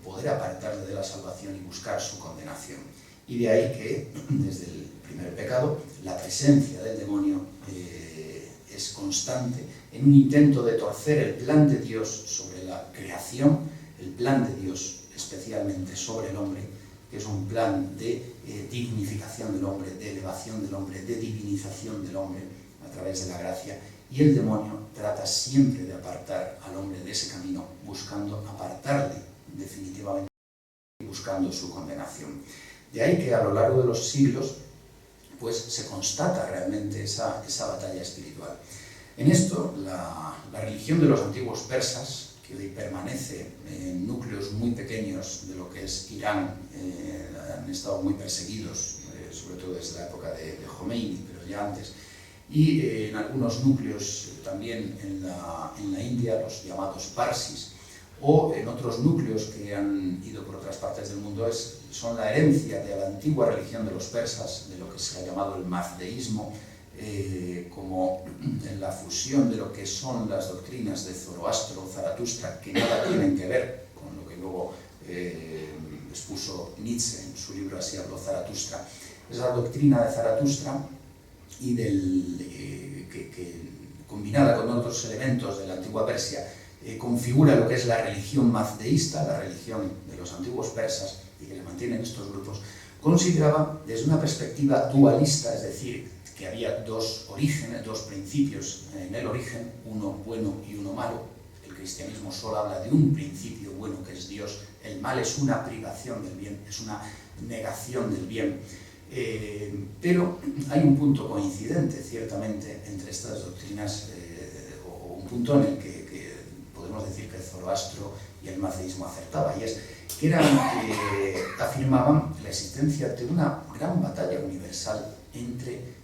poder apartarle de la salvación y buscar su condenación. Y de ahí que, desde el primer pecado, la presencia del demonio es constante en un intento de torcer el plan de Dios sobre la creación, el plan de Dios especialmente sobre el hombre, que es un plan de dignificación del hombre, de elevación del hombre, de divinización del hombre a través de la gracia. Y el demonio trata siempre de apartar al hombre de ese camino, buscando apartarle definitivamente y buscando su condenación. De ahí que a lo largo de los siglos pues se constata realmente esa batalla espiritual. En esto, la religión de los antiguos persas, que hoy permanece en núcleos muy pequeños de lo que es Irán, han estado muy perseguidos, sobre todo desde la época de Jomeini, pero ya antes, y en algunos núcleos también en la India, los llamados parsis, o en otros núcleos que han ido por otras partes del mundo, son la herencia de la antigua religión de los persas, de lo que se ha llamado el mazdeísmo, como en la fusión de lo que son las doctrinas de Zoroastro o Zaratustra, que nada tienen que ver con lo que luego expuso Nietzsche en su libro Así habló Zaratustra. Es la doctrina de Zaratustra y que combinada con otros elementos de la antigua Persia, configura lo que es la religión mazdeísta, la religión de los antiguos persas, y que le mantienen estos grupos, consideraba desde una perspectiva dualista, es decir, que había dos orígenes, dos principios en el origen, uno bueno y uno malo. El cristianismo solo habla de un principio bueno, que es Dios. El mal es una privación del bien, es una negación del bien. Pero hay un punto coincidente, ciertamente, entre estas doctrinas, o un punto en el que podemos decir que el Zoroastro y el mazdeísmo acertaban, y es que afirmaban la existencia de una gran batalla universal entre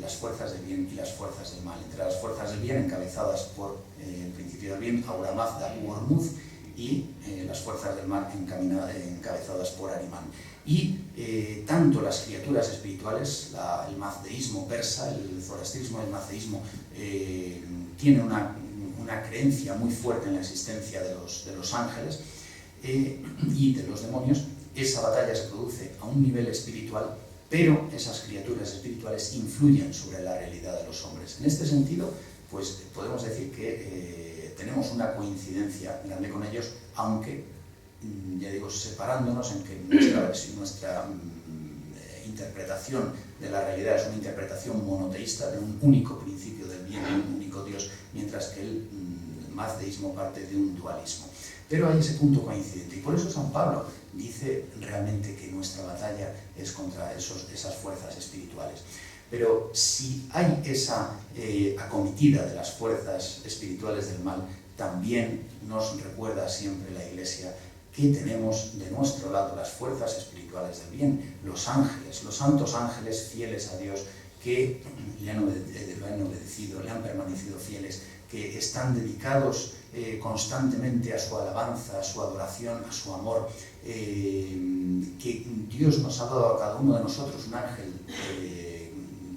las fuerzas del bien y las fuerzas del mal, entre las fuerzas del bien encabezadas por el principio del bien, Ahura Mazda u Ormuzd, y las fuerzas del mal encabezadas por Ahriman. Y tanto las criaturas espirituales, el mazdeísmo persa, el zoroastrismo, el mazdeísmo, tiene una creencia muy fuerte en la existencia de los ángeles y de los demonios. Esa batalla se produce a un nivel espiritual, pero esas criaturas espirituales influyen sobre la realidad de los hombres. En este sentido, pues podemos decir que tenemos una coincidencia grande con ellos, aunque, ya digo, separándonos en que nuestra interpretación de la realidad es una interpretación monoteísta de un único principio del bien, de un único Dios, mientras que el mazdeísmo parte de un dualismo. Pero hay ese punto coincidente, y por eso San Pablo dice realmente que nuestra batalla es contra esas fuerzas espirituales. Pero si hay esa acometida de las fuerzas espirituales del mal, también nos recuerda siempre la Iglesia que tenemos de nuestro lado las fuerzas espirituales del bien, los ángeles, los santos ángeles fieles a Dios, que le han obedecido, le han permanecido fieles, que están dedicados constantemente a su alabanza, a su adoración, a su amor, que Dios nos ha dado a cada uno de nosotros un ángel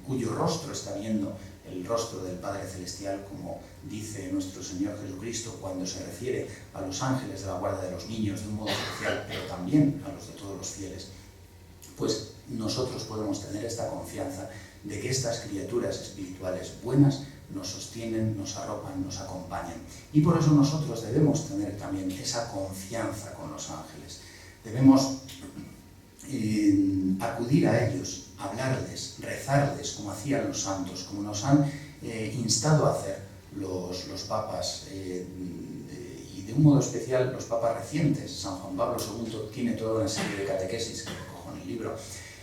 cuyo rostro está viendo el rostro del Padre Celestial, como dice nuestro Señor Jesucristo cuando se refiere a los ángeles de la guarda de los niños de un modo especial, pero también a los de todos los fieles. Pues nosotros podemos tener esta confianza de que estas criaturas espirituales buenas nos sostienen, nos arropan, nos acompañan. Y por eso nosotros debemos tener también esa confianza con los ángeles. Debemos acudir a ellos, hablarles, rezarles, como hacían los santos, como nos han instado a hacer los papas, y de un modo especial los papas recientes. San Juan Pablo II tiene toda una serie de catequesis, que recojo en el libro,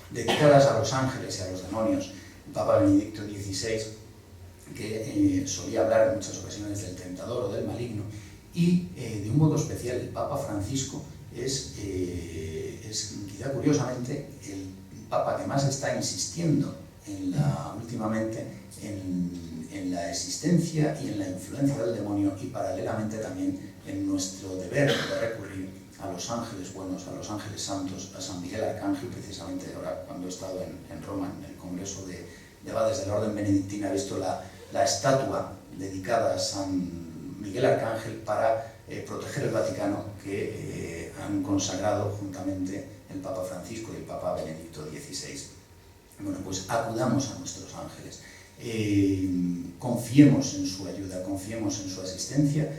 dedicadas a los ángeles y a los demonios. El Papa Benedicto XVI, que solía hablar en muchas ocasiones del tentador o del maligno, y de un modo especial el Papa Francisco es quizá curiosamente el Papa que más está insistiendo últimamente en la existencia y en la influencia del demonio, y paralelamente también en nuestro deber de recurrir a los ángeles buenos, a los ángeles santos, a San Miguel Arcángel. Precisamente ahora, cuando he estado en Roma, en el Congreso de Abades de la Orden Benedictina, he visto la estatua dedicada a San Miguel Arcángel para proteger el Vaticano, que han consagrado juntamente el Papa Francisco y el Papa Benedicto XVI. Bueno, pues acudamos a nuestros ángeles, confiemos en su ayuda, confiemos en su asistencia,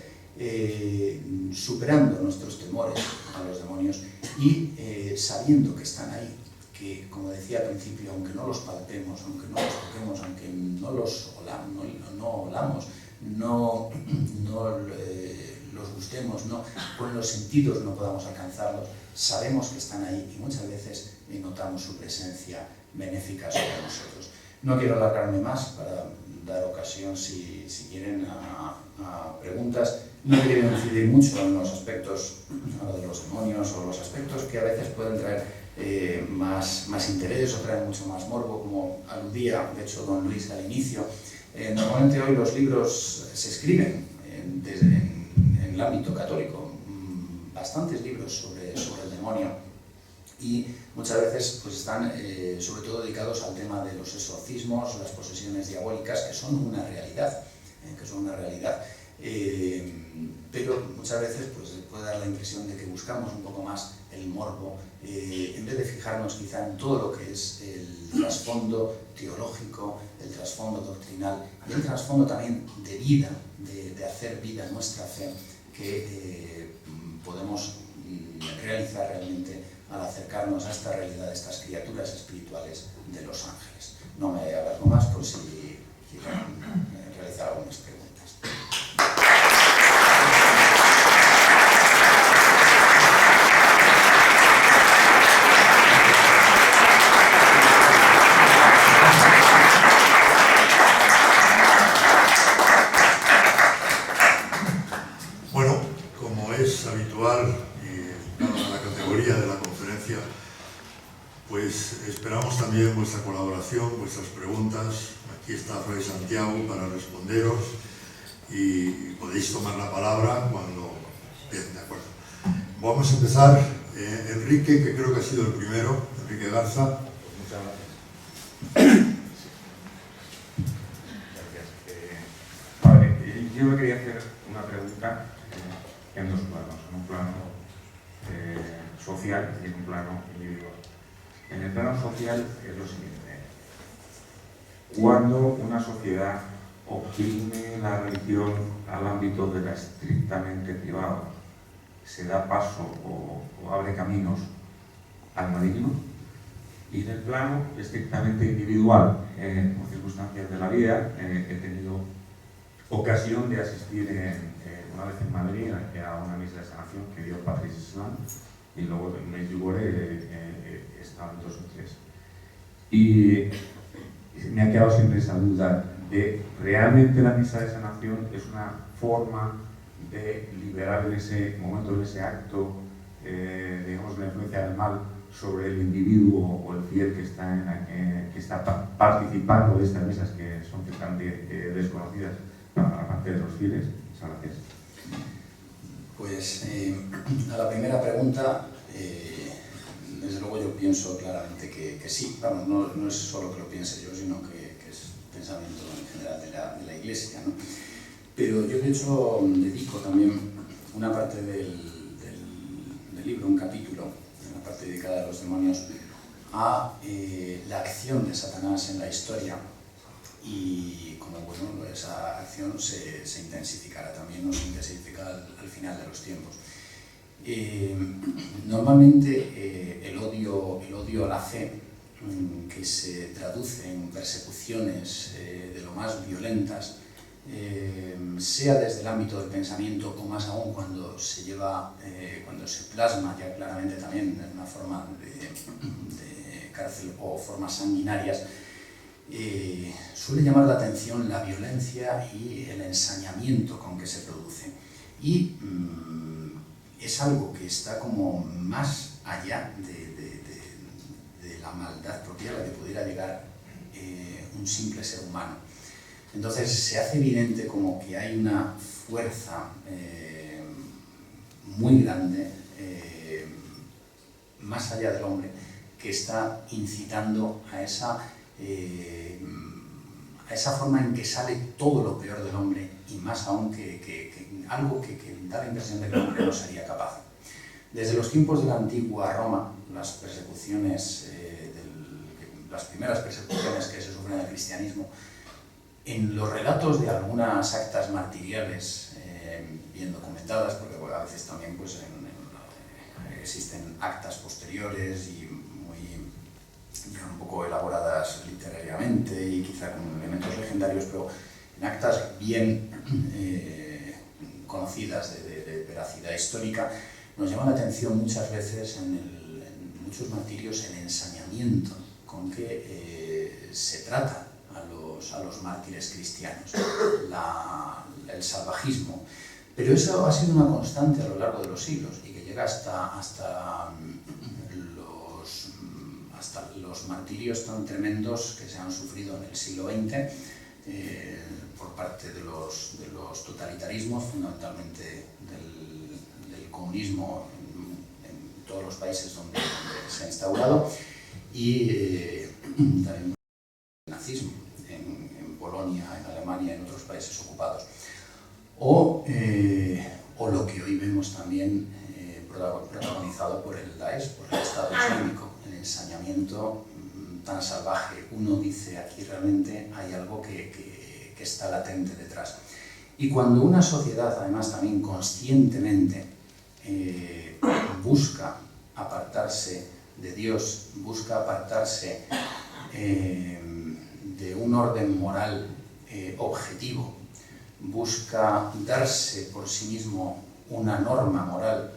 superando nuestros temores a los demonios y sabiendo que están ahí, que, como decía al principio, aunque no los palpemos, aunque no los toquemos, aunque no los olamos, no los gustemos, con los sentidos no podamos alcanzarlos, sabemos que están ahí y muchas veces notamos su presencia benéfica sobre nosotros. No quiero alargarme más para dar ocasión, si quieren, a preguntas. No quiero incidir mucho en los aspectos de los demonios o los aspectos que a veces pueden traer más interés o traer mucho más morbo, como aludía, de hecho, don Luis al inicio. Normalmente hoy los libros se escriben en el ámbito católico, bastantes libros sobre el demonio, y muchas veces pues están sobre todo dedicados al tema de los exorcismos, las posesiones diabólicas, que son una realidad, pero muchas veces pues puede dar la impresión de que buscamos un poco más el morbo, en vez de fijarnos quizá en todo lo que es el trasfondo teológico, el trasfondo doctrinal y el trasfondo también de vida, de hacer vida nuestra fe, que podemos realizar realmente al acercarnos a esta realidad de estas criaturas espirituales de los ángeles. No me alargo más por si quieren realizar algunas preguntas. Bueno, como es habitual y dada la categoría de la conferencia, pues esperamos también vuestra colaboración, vuestras preguntas. Aquí está Fray Santiago para responderos y podéis tomar la palabra cuando... Bien, de acuerdo. Vamos a empezar. Enrique, que creo que ha sido el primero, Enrique Garza. Muchas gracias. Padre, yo me quería hacer una pregunta en dos planos, en un plano social y en un plano individual. En el plano social es lo siguiente: cuando una sociedad oprime la religión al ámbito de la estrictamente privado, se da paso o abre caminos al maligno. Y en el plano estrictamente individual, por circunstancias de la vida, he tenido ocasión de asistir una vez en Madrid a una misa de sanación que dio Patrice Islam, y luego en Medjugorje he estado en 2 o 3. Y me ha quedado siempre esa duda de realmente la misa de sanación es una forma de liberar en ese momento, en ese acto, digamos, la influencia del mal sobre el individuo o el fiel que está participando de estas misas, que son ciertamente desconocidas para parte de los fieles. Muchas gracias. Pues a la primera pregunta, desde luego yo pienso claramente que sí. Vamos, no es solo que lo piense yo, sino que es pensamiento en general de la Iglesia, ¿no? Pero yo de hecho dedico también una parte del libro, un capítulo, una parte dedicada a los demonios, a la acción de Satanás en la historia y como bueno, esa acción se intensificará también, o se intensificará al final de los tiempos. Normalmente el odio a la fe, que se traduce en persecuciones de lo más violentas, sea desde el ámbito del pensamiento o más aún cuando se plasma ya claramente también en una forma de cárcel o formas sanguinarias, suele llamar la atención la violencia y el ensañamiento con que se produce. Y es algo que está como más allá de la maldad propia a la que pudiera llegar un simple ser humano. Entonces se hace evidente como que hay una fuerza muy grande, más allá del hombre, que está incitando a esa forma en que sale todo lo peor del hombre, y más aún que algo que da la impresión de que el hombre no sería capaz. Desde los tiempos de la antigua Roma, las persecuciones, las primeras persecuciones que se sufren en el cristianismo, en los relatos de algunas actas martiriales bien documentadas, porque a veces también pues, existen actas posteriores y un poco elaboradas literariamente y quizá con elementos legendarios, pero en actas bien conocidas de veracidad histórica, nos llama la atención muchas veces en muchos martirios el ensañamiento con que se trata a los mártires cristianos, el salvajismo. Pero eso ha sido una constante a lo largo de los siglos y que llega hasta los martirios tan tremendos que se han sufrido en el siglo XX por parte de los totalitarismos, fundamentalmente del comunismo en todos los países donde se ha instaurado, y también el nazismo en Polonia, en Alemania, en otros países ocupados. O lo que hoy vemos también protagonizado por el Daesh, por el Estado Islámico, el ensañamiento tan salvaje. Uno dice, aquí realmente hay algo que está latente detrás. Y cuando una sociedad, además también conscientemente, busca apartarse de Dios, busca apartarse de un orden moral objetivo, busca darse por sí mismo una norma moral,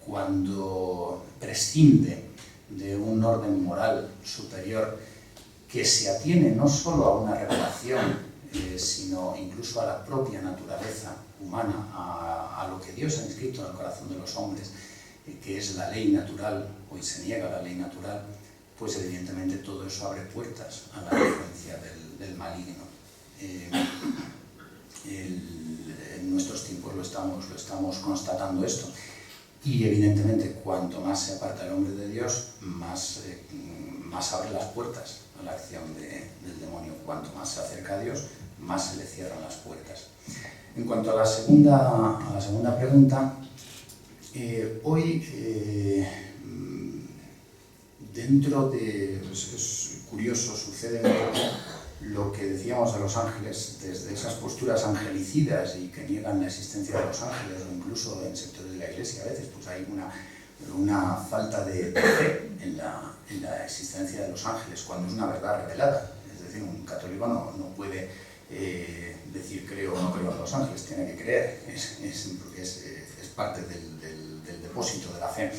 cuando prescinde de un orden moral superior que se atiene no solo a una revelación, sino incluso a la propia naturaleza humana, a lo que Dios ha inscrito en el corazón de los hombres, que es la ley natural, hoy se niega la ley natural, pues evidentemente todo eso abre puertas a la influencia del maligno. En nuestros tiempos lo estamos constatando esto, y evidentemente cuanto más se aparta el hombre de Dios, más abre las puertas a la acción del demonio. Cuanto más se acerca a Dios, más se le cierran las puertas. En cuanto a la segunda pregunta, hoy dentro de... es curioso, sucede un poco lo que decíamos de los ángeles, desde esas posturas angelicidas y que niegan la existencia de los ángeles, o incluso en sectores de la Iglesia a veces pues hay una falta de fe en la existencia de los ángeles, cuando es una verdad revelada. Es decir, un católico no puede decir creo o no creo en los ángeles, tiene que creer, porque es parte del depósito de la fe.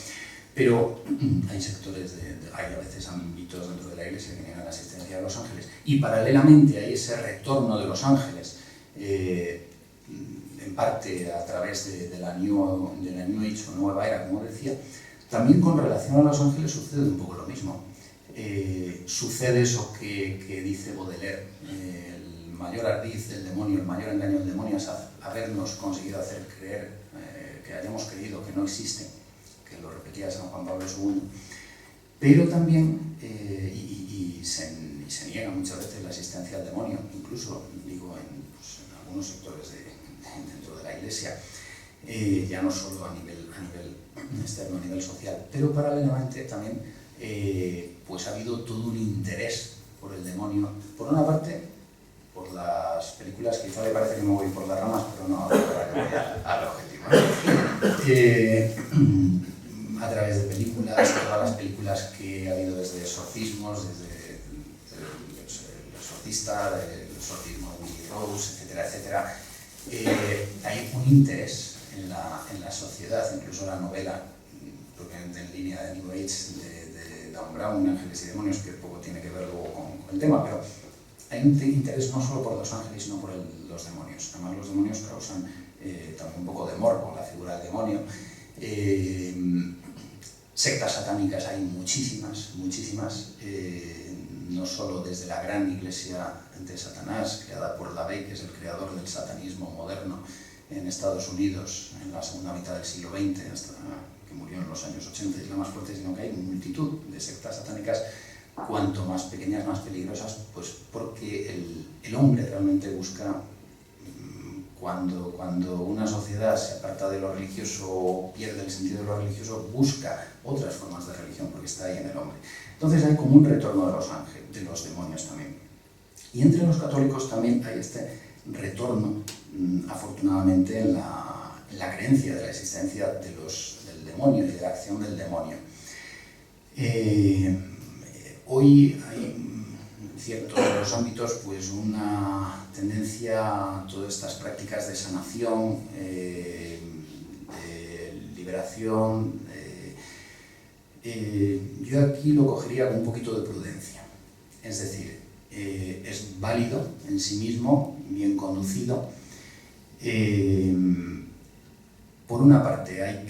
Pero hay sectores, hay a veces ámbitos dentro de la Iglesia que niegan la existencia de los ángeles, y paralelamente hay ese retorno de los ángeles, en parte a través de la New Age o Nueva Era, como decía. También con relación a los ángeles sucede un poco lo mismo. Sucede eso que dice Baudelaire, el mayor ardid del demonio, el mayor engaño del demonio es habernos conseguido hacer creer, que hayamos creído que no existe, que lo repetía San Juan Pablo II, pero también, y se niega muchas veces la existencia del demonio, incluso, digo, en algunos sectores dentro de la Iglesia, ya no solo a nivel externo, a nivel social, pero paralelamente también pues ha habido todo un interés por el demonio, por una parte por las películas, quizá le parece que me voy por las ramas, pero no, para que vaya al objetivo, ¿no? A través de películas, todas las películas que ha habido desde exorcismos, desde el exorcista, el exorcismo de Emily Rose, etcétera, etcétera, hay un interés en la sociedad, incluso la novela propiamente en línea de New Age de Dan Brown, Ángeles y Demonios, que poco tiene que ver luego con el tema, pero hay un interés no solo por los ángeles, sino por los demonios. Además, los demonios causan también un poco de morbo, la figura del demonio. Sectas satánicas hay muchísimas, no solo desde la gran iglesia de Satanás, creada por LaVey, que es el creador del satanismo moderno en Estados Unidos en la segunda mitad del siglo XX, hasta que murió en los años 80, es la más fuerte, sino que hay multitud de sectas satánicas, cuanto más pequeñas, más peligrosas, pues porque el hombre realmente busca, cuando una sociedad se aparta de lo religioso o pierde el sentido de lo religioso, busca otras formas de religión, porque está ahí en el hombre. Entonces hay como un retorno de los ángeles, de los demonios también. Y entre los católicos también hay este retorno, afortunadamente, en la creencia de la existencia del demonio y de la acción del demonio. Hoy hay en ciertos de los ámbitos pues una tendencia a todas estas prácticas de sanación, de liberación. Yo aquí lo cogería con un poquito de prudencia. Es decir, es válido en sí mismo, bien conducido. Por una parte hay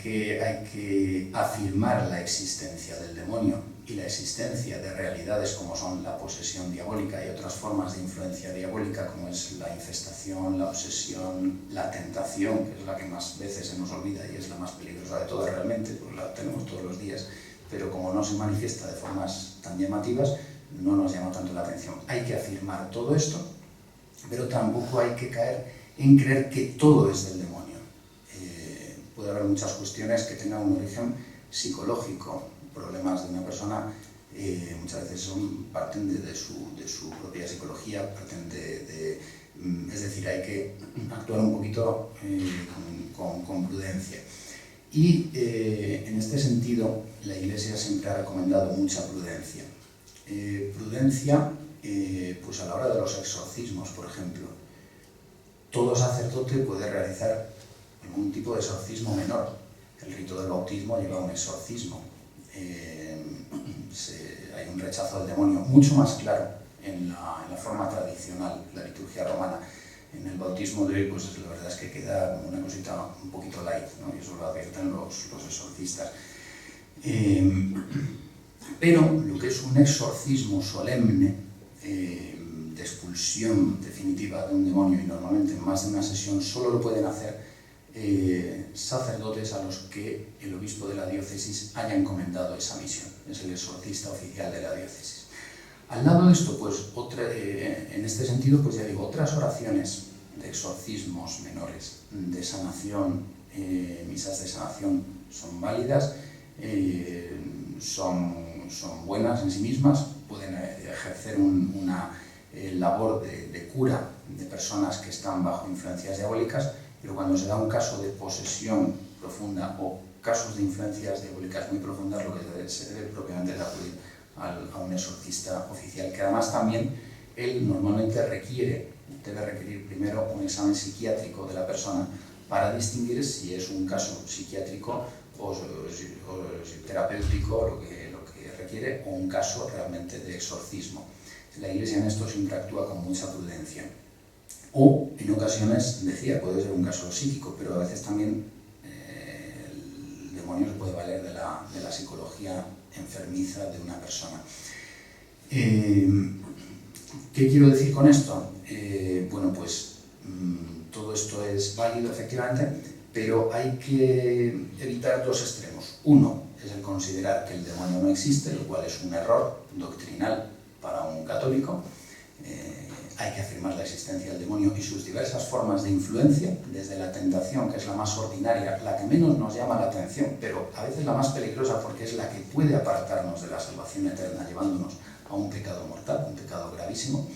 que afirmar la existencia del demonio y la existencia de realidades como son la posesión diabólica y otras formas de influencia diabólica, como es la infestación, la obsesión, la tentación, que es la que más veces se nos olvida y es la más peligrosa de todas realmente, pues la tenemos todos los días, pero como no se manifiesta de formas tan llamativas, no nos llama tanto la atención. Hay que afirmar todo esto, pero tampoco hay que caer en creer que todo es del demonio. Puede haber muchas cuestiones que tengan un origen psicológico. Problemas de una persona muchas veces parten de su propia psicología, es decir, hay que actuar un poquito con prudencia. Y en este sentido, la Iglesia siempre ha recomendado mucha prudencia. Prudencia pues a la hora de los exorcismos, por ejemplo. Todo sacerdote puede realizar algún tipo de exorcismo menor. El rito del bautismo lleva a un exorcismo. Hay un rechazo del demonio mucho más claro en la forma tradicional, la liturgia romana. En el bautismo de hoy, pues la verdad es que queda una cosita un poquito light, ¿no? Y eso lo advierten los exorcistas. Pero lo que es un exorcismo solemne, de expulsión definitiva de un demonio, y normalmente en más de una sesión, solo lo pueden hacer sacerdotes a los que el obispo de la diócesis haya encomendado esa misión. Es el exorcista oficial de la diócesis. Al lado de esto, pues en este sentido, pues ya digo, otras oraciones de exorcismos menores, de sanación, misas de sanación, son válidas, son buenas en sí mismas, pueden ejercer una labor de cura de personas que están bajo influencias diabólicas, pero cuando se da un caso de posesión profunda o casos de influencias diabólicas muy profundas, lo que se debe propiamente es acudir a un exorcista oficial, que además también él normalmente debe requerir primero un examen psiquiátrico de la persona para distinguir si es un caso psiquiátrico o terapéutico lo que requiere, o un caso realmente de exorcismo. La Iglesia en esto siempre actúa con mucha prudencia. O, en ocasiones, decía, puede ser un caso psíquico, pero a veces también el demonio se puede valer de la psicología enfermiza de una persona. ¿Qué quiero decir con esto? bueno, pues todo esto es válido efectivamente, pero hay que evitar dos extremos. Uno es el considerar que el demonio no existe, lo cual es un error doctrinal para un católico. Hay que afirmar la existencia del demonio y sus diversas formas de influencia, desde la tentación, que es la más ordinaria, la que menos nos llama la atención, pero a veces la más peligrosa porque es la que puede apartarnos de la salvación eterna, llevándonos a un pecado mortal, un pecado gravísimo,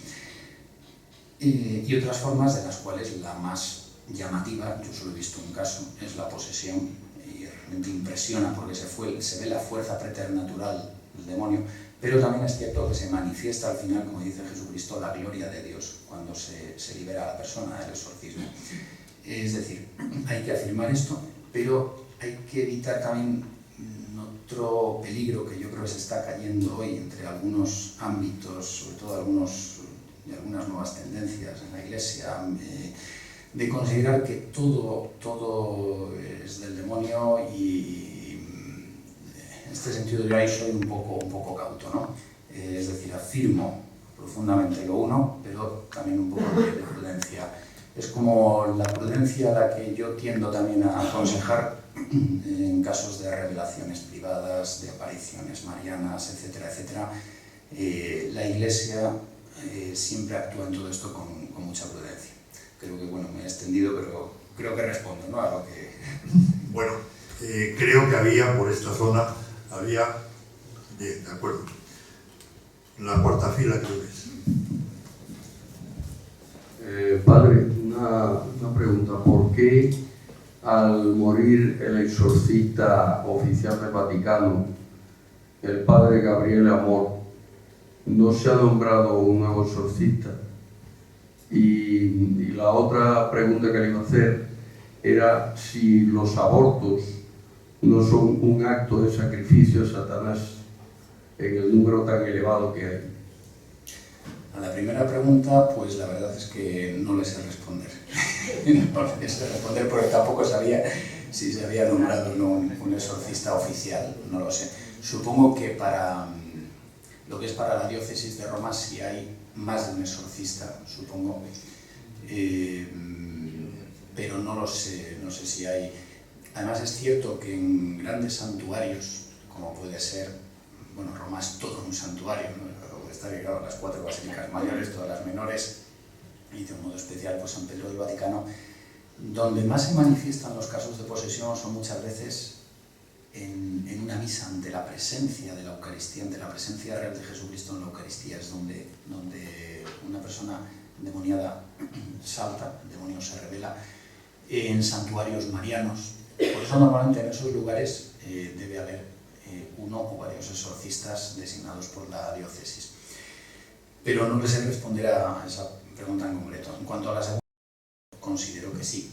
y otras formas de las cuales la más llamativa, yo solo he visto un caso, es la posesión, y realmente impresiona porque se ve la fuerza preternatural del demonio, pero también es cierto que se manifiesta al final, como dice Jesucristo, la gloria de Dios cuando se libera a la persona del exorcismo. Es decir, hay que afirmar esto, pero hay que evitar también otro peligro que yo creo que se está cayendo hoy entre algunos ámbitos, sobre todo algunas nuevas tendencias en la Iglesia, de considerar que todo es del demonio, y en este sentido yo ahí soy un poco cauto, ¿no? Es decir, afirmo profundamente lo uno, pero también un poco de prudencia. Es como la prudencia a la que yo tiendo también a aconsejar en casos de revelaciones privadas, de apariciones marianas, etcétera, etcétera. La Iglesia siempre actúa en todo esto con mucha prudencia. Creo que, bueno, me he extendido, pero creo que respondo, ¿no?, a lo que... Bueno, creo que había por esta zona, de acuerdo, la cuarta fila creo que es. Padre, una pregunta. ¿Por qué al morir el exorcista oficial del Vaticano, el padre Gabriel Amor, no se ha nombrado un nuevo exorcista? Y la otra pregunta que le iba a hacer era si los abortos no son un acto de sacrificio a Satanás en el número tan elevado que hay. A la primera pregunta, pues la verdad es que no le sé responder. No le sé responder porque tampoco sabía si se había nombrado o no un exorcista oficial, no lo sé. Supongo que para lo que es para la diócesis de Roma sí hay más de un exorcista, supongo, pero no lo sé, no sé si hay. Además es cierto que en grandes santuarios, como puede ser, bueno, Roma es todo un santuario, ¿no? Está ligado a las 4 basílicas mayores, todas las menores, y de un modo especial pues San Pedro del Vaticano, donde más se manifiestan los casos de posesión son muchas veces en una misa, ante la presencia de la Eucaristía, ante la presencia real de Jesucristo en la Eucaristía, es donde una persona endemoniada salta, el demonio se revela, en santuarios marianos. Por eso normalmente en esos lugares debe haber uno o varios exorcistas designados por la diócesis. Pero no les sé responder a esa pregunta en concreto. En cuanto a la segunda, considero que sí.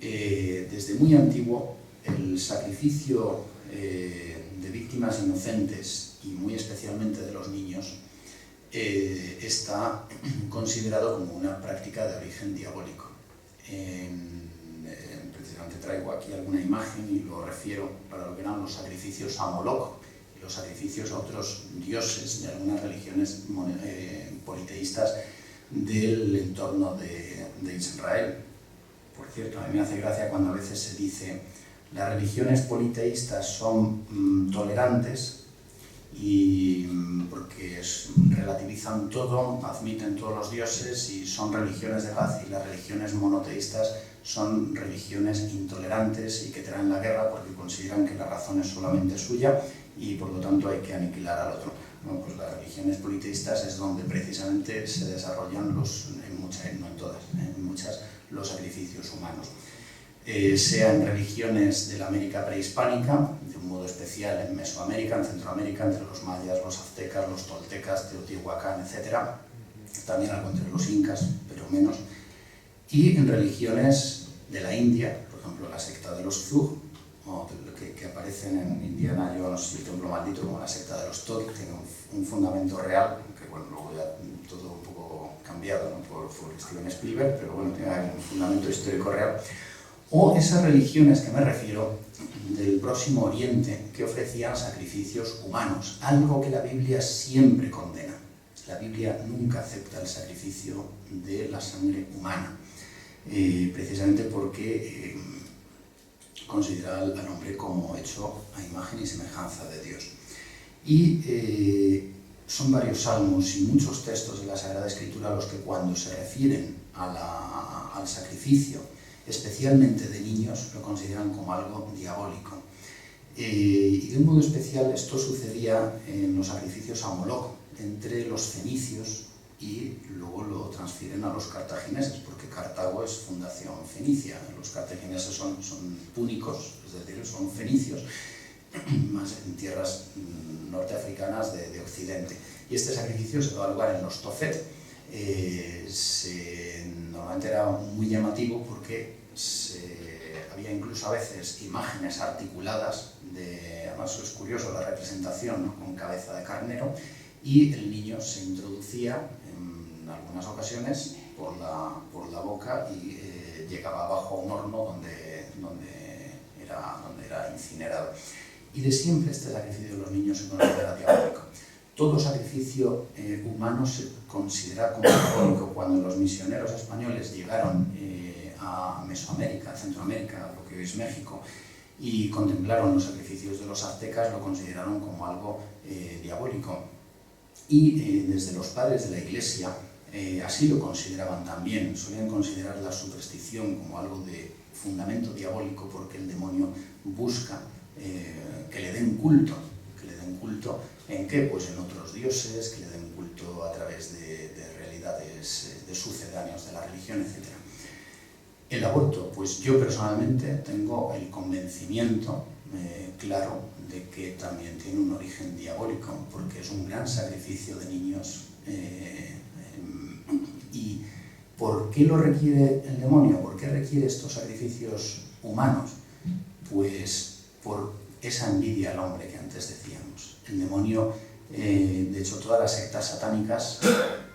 Desde muy antiguo, el sacrificio de víctimas inocentes, y muy especialmente de los niños, está considerado como una práctica de origen diabólico. Precisamente traigo aquí alguna imagen y lo refiero para lo que eran los sacrificios a Moloch, los sacrificios a otros dioses de algunas religiones politeístas del entorno de Israel. Por cierto, a mí me hace gracia cuando a veces se dice las religiones politeístas son tolerantes y porque relativizan todo, admiten todos los dioses y son religiones de paz, y las religiones monoteístas son religiones intolerantes y que traen la guerra porque consideran que la razón es solamente suya y por lo tanto hay que aniquilar al otro. Bueno, pues las religiones politeístas es donde precisamente se desarrollan no en todas, en muchas, los sacrificios humanos. Sea en religiones de la América prehispánica, de un modo especial en Mesoamérica, en Centroamérica, entre los mayas, los aztecas, los toltecas, Teotihuacán, etc. También algo entre los incas, pero menos. Y en religiones de la India, por ejemplo la secta de los Zug, que aparecen en Indiana Jones y el Templo Maldito, como la secta de los Todd, tiene un fundamento real, que bueno, luego ya todo un poco cambiado, ¿no?, por Steven Spielberg, pero bueno, tiene un fundamento histórico real. O esas religiones que me refiero del Próximo Oriente, que ofrecían sacrificios humanos, algo que la Biblia siempre condena. La Biblia nunca acepta el sacrificio de la sangre humana, precisamente porque considera al hombre como hecho a imagen y semejanza de Dios. Y son varios salmos y muchos textos de la Sagrada Escritura los que, cuando se refieren al sacrificio, especialmente de niños, lo consideran como algo diabólico. Y de un modo especial esto sucedía en los sacrificios a Moloch, entre los fenicios, y luego lo transfieren a los cartagineses, porque Cartago es fundación fenicia. Los cartagineses son púnicos, es decir, son fenicios, más en tierras norteafricanas de Occidente. Y este sacrificio se daba lugar en los Tofet. Normalmente era muy llamativo porque había incluso a veces imágenes articuladas, además es curioso la representación, ¿no?, con cabeza de carnero, y el niño se introducía en algunas ocasiones por la boca y llegaba abajo a un horno donde era incinerado. Y de siempre este sacrificio de los niños se considera diabólico. Todo sacrificio humano se considera como diabólico. Cuando los misioneros españoles llegaron a Mesoamérica, a Centroamérica, lo que hoy es México, y contemplaron los sacrificios de los aztecas, lo consideraron como algo diabólico. Y desde los padres de la Iglesia así lo consideraban también. Solían considerar la superstición como algo de fundamento diabólico, porque el demonio busca que le den culto. ¿Que le den culto en qué? Pues en otros dioses, que le den culto a través de realidades de sucedáneos de la religión, etc. El aborto, pues yo personalmente tengo el convencimiento claro de que también tiene un origen diabólico, porque es un gran sacrificio de niños. ¿Y por qué lo requiere el demonio? ¿Por qué requiere estos sacrificios humanos? Pues por esa envidia al hombre que antes decíamos. El demonio, de hecho todas las sectas satánicas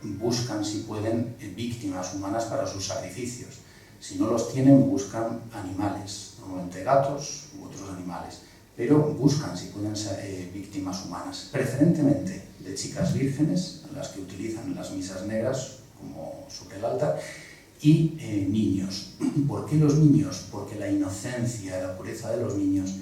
buscan, si pueden, víctimas humanas para sus sacrificios. Si no los tienen, buscan animales, normalmente gatos u otros animales, pero buscan, si pueden, víctimas humanas, preferentemente de chicas vírgenes, a las que utilizan en las misas negras como sobre el altar, y niños. ¿Por qué los niños? Porque la inocencia, la pureza de los niños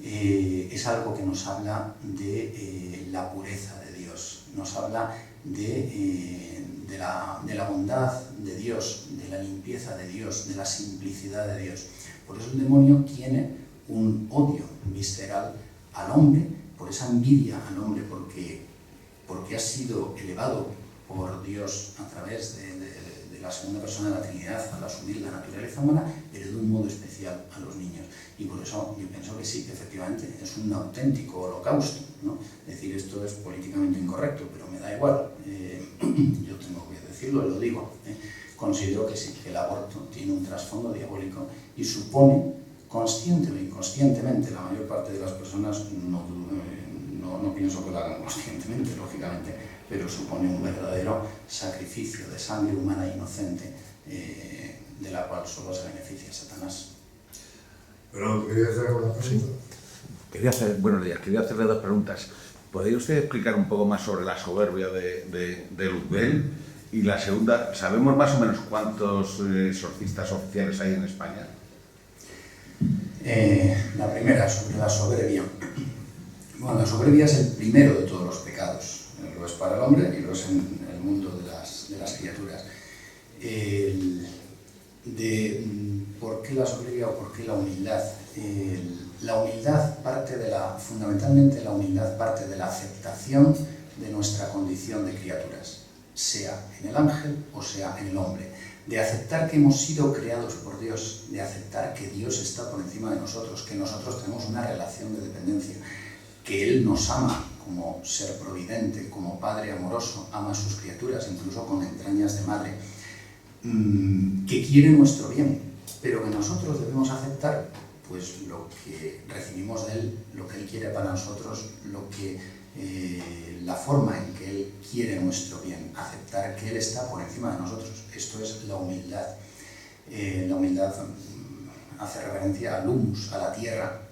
es algo que nos habla de la pureza de Dios, nos habla de la bondad de Dios, de la limpieza de Dios, de la simplicidad de Dios. Por eso el demonio tiene un odio visceral al hombre, por esa envidia al hombre, porque ha sido elevado por Dios a través de la segunda persona de la Trinidad al asumir la naturaleza humana, pero de un modo especial a los niños. Y por eso yo pienso que sí, que efectivamente es un auténtico holocausto, ¿no? Es decir, esto es políticamente incorrecto, pero me da igual. Yo tengo que decirlo y lo digo. Considero que sí, que el aborto tiene un trasfondo diabólico y supone, consciente o inconscientemente, la mayor parte de las personas, no pienso que lo hagan conscientemente, lógicamente, pero supone un verdadero sacrificio de sangre humana inocente, de la cual solo se beneficia Satanás. Pero quería hacer alguna pregunta. Buenos días, quería hacerle dos preguntas. ¿Podría usted explicar un poco más sobre la soberbia de Luzbel? Y la segunda, ¿sabemos más o menos cuántos exorcistas oficiales hay en España? La primera, sobre la soberbia. Bueno, la soberbia es el primero de todos los pecados. Lo es para el hombre y lo es en el mundo de las criaturas. ¿Por qué la soberbia o por qué la humildad? La humildad fundamentalmente la humildad parte de la aceptación de nuestra condición de criaturas, sea en el ángel o sea en el hombre, de aceptar que hemos sido creados por Dios, de aceptar que Dios está por encima de nosotros, que nosotros tenemos una relación de dependencia, que Él nos ama como ser providente, como Padre amoroso, ama a sus criaturas, incluso con entrañas de madre, que quiere nuestro bien, pero que nosotros debemos aceptar pues lo que recibimos de Él, lo que Él quiere para nosotros, la forma en que Él quiere nuestro bien, aceptar que Él está por encima de nosotros. Esto es la humildad. La humildad hace referencia al humus, a la tierra,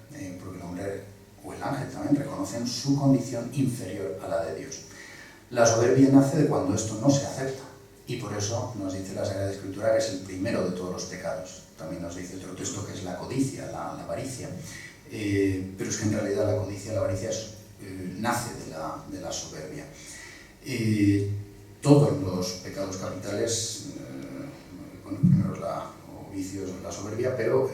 porque el hombre o el ángel también reconocen su condición inferior a la de Dios. La soberbia nace de cuando esto no se acepta, y por eso nos dice la Sagrada Escritura que es el primero de todos los pecados. También nos dice otro texto que es la codicia, la avaricia. Pero es que en realidad la codicia, la avaricia nace de la soberbia. Todos los pecados capitales, primero vicios, la soberbia, pero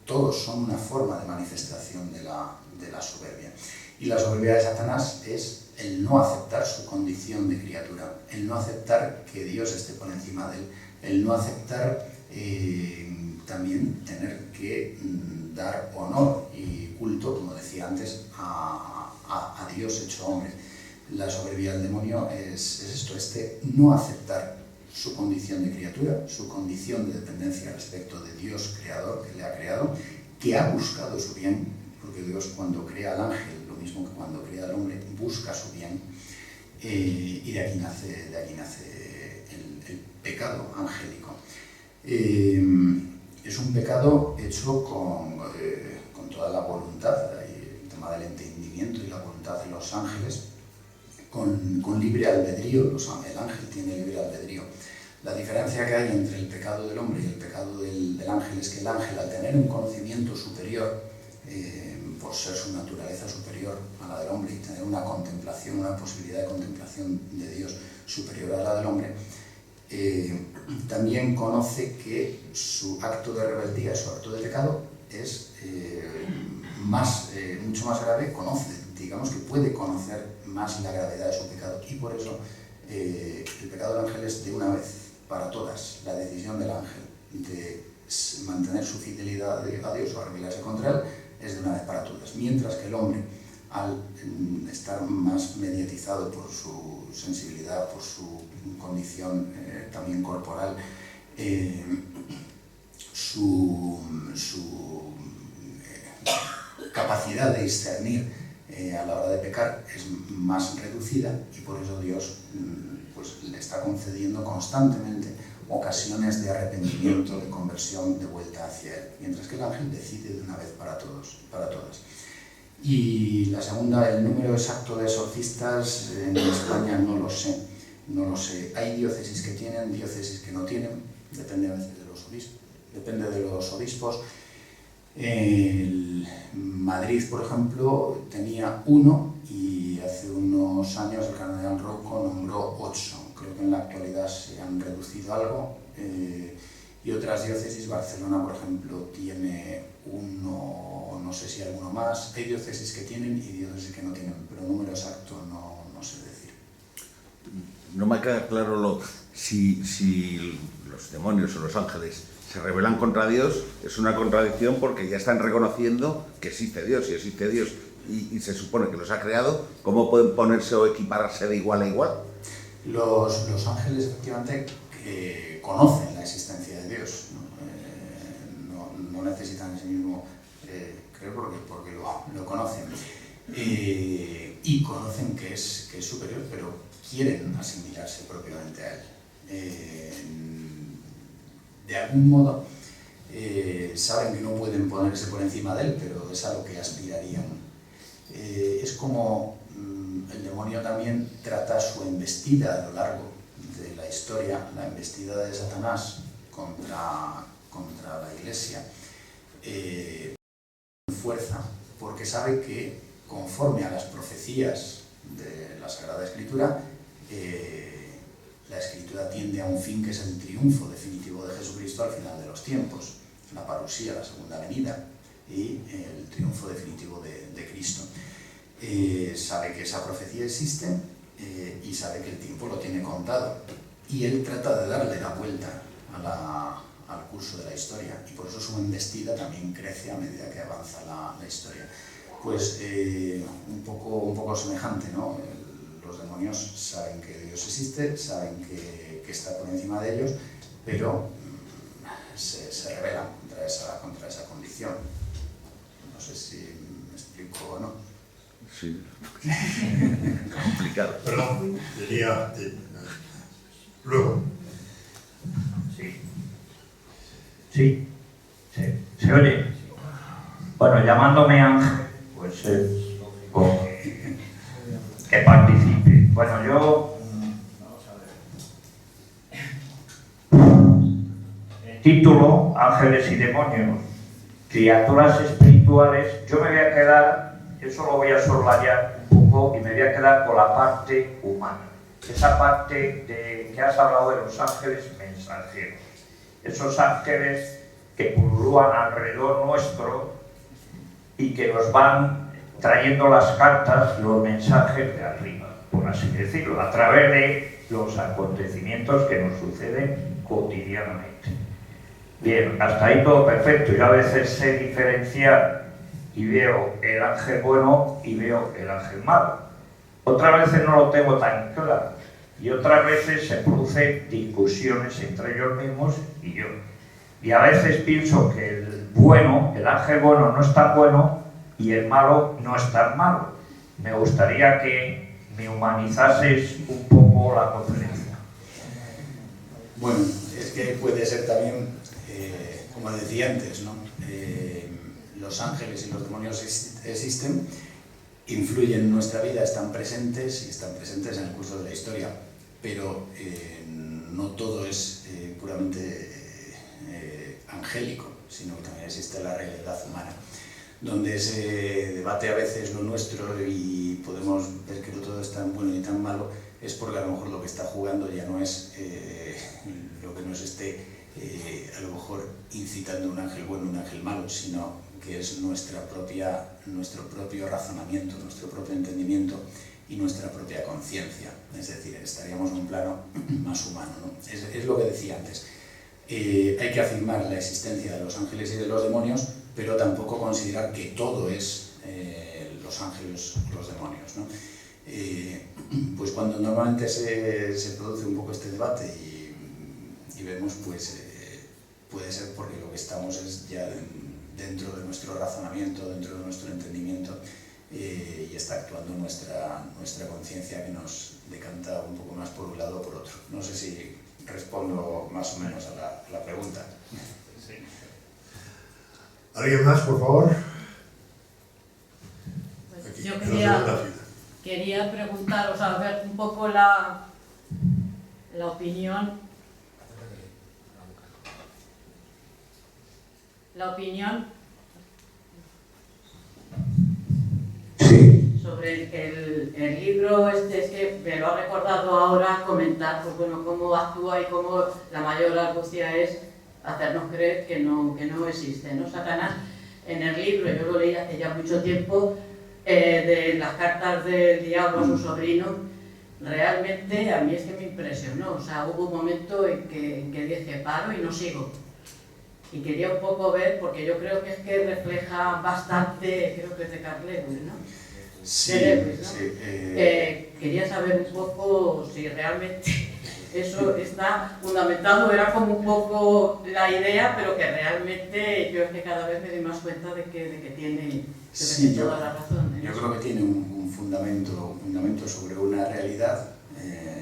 todos son una forma de manifestación de la soberbia. Y la soberbia de Satanás es el no aceptar su condición de criatura, el no aceptar que Dios esté por encima de él, el no aceptar también tener que dar honor y culto, como decía antes, a Dios hecho hombre. La soberbia del demonio es esto, no aceptar su condición de criatura, su condición de dependencia respecto de Dios creador que le ha creado, que ha buscado su bien, porque Dios cuando crea al ángel, lo mismo que cuando crea al hombre, busca su bien, y de aquí nace el pecado angélico. Es un pecado hecho con toda la voluntad, el tema del entendimiento y la voluntad de los ángeles, con libre albedrío. El ángel tiene libre albedrío. La diferencia que hay entre el pecado del hombre y el pecado del ángel es que el ángel, al tener un conocimiento superior, por ser su naturaleza superior a la del hombre y tener una contemplación, una posibilidad de contemplación de Dios superior a la del hombre, también conoce que su acto de rebeldía, su acto de pecado es mucho más grave, digamos que puede conocer más la gravedad de su pecado, y por eso el pecado del ángel es de una vez para todas. La decisión del ángel de mantener su fidelidad a Dios o a rebelarse contra él es de una vez para todas, mientras que el hombre, al estar más mediatizado por su sensibilidad, por su condición también corporal, su capacidad de discernir a la hora de pecar es más reducida, y por eso Dios pues, le está concediendo constantemente ocasiones de arrepentimiento, de conversión, de vuelta hacia él, mientras que el ángel decide de una vez para todas. Y la segunda, el número exacto de exorcistas en España no lo sé. Hay diócesis que tienen, diócesis que no tienen, depende a veces de los obispos. Madrid, por ejemplo, tenía 1 y hace unos años el cardenal Rocco nombró 8. Creo que en la actualidad se han reducido algo. Y otras diócesis, Barcelona, por ejemplo, tiene 1, no sé si alguno más. Hay diócesis que tienen y diócesis que no tienen, pero número exacto no sé decir. No me queda claro si los demonios o los ángeles se rebelan contra Dios. Es una contradicción, porque ya están reconociendo que existe Dios, y existe Dios y se supone que los ha creado. ¿Cómo pueden ponerse o equipararse de igual a igual? Los ángeles efectivamente conocen la existencia de Dios, no necesitan ese mismo, creo, porque lo conocen, y conocen que es superior, pero quieren asimilarse propiamente a él. De algún modo saben que no pueden ponerse por encima de él, pero es a lo que aspirarían. Es como el demonio también trata su embestida a lo largo de la historia, la embestida de Satanás contra la Iglesia, con fuerza, porque sabe que, conforme a las profecías de la Sagrada Escritura, la Escritura tiende a un fin que es el triunfo definitivo de Jesucristo al final de los tiempos, la parusía, la segunda venida, y el triunfo definitivo de Cristo. Sabe que esa profecía existe y sabe que el tiempo lo tiene contado, y él trata de darle la vuelta al curso de la historia, y por eso su embestida también crece a medida que avanza la historia. Pues un poco semejante, ¿no? Los demonios saben que Dios existe, saben que está por encima de ellos, pero se rebelan contra esa condición. No sé si me explico o no. Sí, complicado. Perdón, luego. Sí, se oye. Bueno, llamándome Ángel, pues he participado Bueno, yo... Vamos a ver. El título, Ángeles y Demonios, criaturas espirituales, yo me voy a quedar, eso lo voy a soslayar un poco y me voy a quedar con la parte humana. Esa parte de que has hablado de los ángeles mensajeros. Esos ángeles que pululúan alrededor nuestro y que nos van trayendo las cartas, los mensajes de arriba, por así decirlo, a través de los acontecimientos que nos suceden cotidianamente. Bien, hasta ahí todo perfecto. Yo a veces sé diferenciar y veo el ángel bueno y veo el ángel malo. Otras veces no lo tengo tan claro y otras veces se producen discusiones entre ellos mismos y yo. Y a veces pienso que el bueno, el ángel bueno no es tan bueno y el malo no es tan malo. Me gustaría que me humanizases un poco la conferencia. Bueno, es que puede ser también, como decía antes, ¿no? Los ángeles y los demonios existen, influyen en nuestra vida, están presentes y están presentes en el curso de la historia, pero no todo es puramente angélico, sino que también existe la realidad humana, donde se debate a veces lo nuestro y podemos ver que no todo es tan bueno ni tan malo, es porque a lo mejor lo que está jugando ya no es lo que nos esté a lo mejor incitando un ángel bueno, un ángel malo, sino que es nuestro propio razonamiento, nuestro propio entendimiento y nuestra propia conciencia. Es decir, estaríamos en un plano más humano, ¿no? Es lo que decía antes. Hay que afirmar la existencia de los ángeles y de los demonios, pero tampoco considerar que todo es los ángeles o los demonios, ¿no? Pues cuando normalmente se produce un poco este debate y vemos, pues puede ser porque lo que estamos es ya dentro de nuestro razonamiento, dentro de nuestro entendimiento, y está actuando nuestra conciencia, que nos decanta un poco más por un lado o por otro. No sé si respondo más o menos a la pregunta. Sí. ¿Alguien más, por favor? Pues Aquí, yo quería preguntaros, a ver, un poco la opinión. Sí. Sobre el libro este, es que me lo ha recordado ahora comentar, pues bueno, cómo actúa y cómo la mayor argucia es hacernos creer que no existe, ¿no? Satanás, en el libro, yo lo leí hace ya mucho tiempo, de las cartas del diablo a su sobrino, realmente a mí es que me impresionó. O sea, hubo un momento en que dije, paro y no sigo. Y quería un poco ver, porque yo creo que es que refleja bastante, creo que es de Carl Lewis, ¿no? Sí, Lewis, ¿no? sí. Quería saber un poco si realmente eso está fundamentado, era como un poco la idea, pero que realmente yo es que cada vez me doy más cuenta de que tiene toda la razón. Yo creo que tiene un fundamento sobre una realidad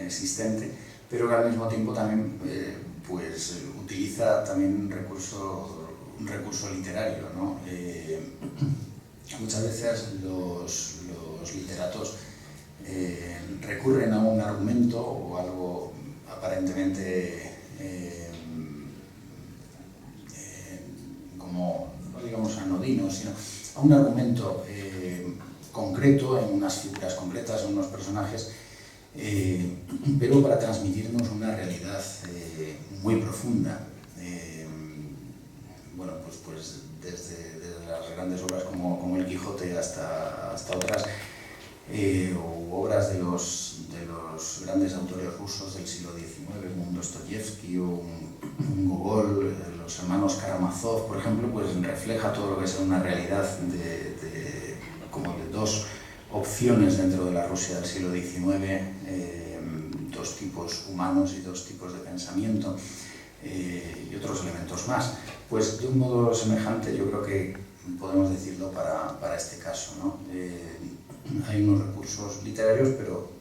existente, pero que al mismo tiempo también pues utiliza también un recurso literario, ¿no? Muchas veces los literatos recurren a un argumento o algo aparentemente como, no digamos anodino, sino a un argumento concreto, en unas figuras concretas, en unos personajes, pero para transmitirnos una realidad muy profunda. Bueno, pues desde las grandes obras como El Quijote hasta otras, o obras de los grandes autores rusos del siglo XIX, como un Dostoyevsky o un Gogol, los hermanos Karamazov, por ejemplo, pues refleja todo lo que es una realidad como de dos opciones dentro de la Rusia del siglo XIX, dos tipos humanos y dos tipos de pensamiento, y otros elementos más. Pues de un modo semejante yo creo que podemos decirlo para este caso, ¿no? Hay unos recursos literarios, pero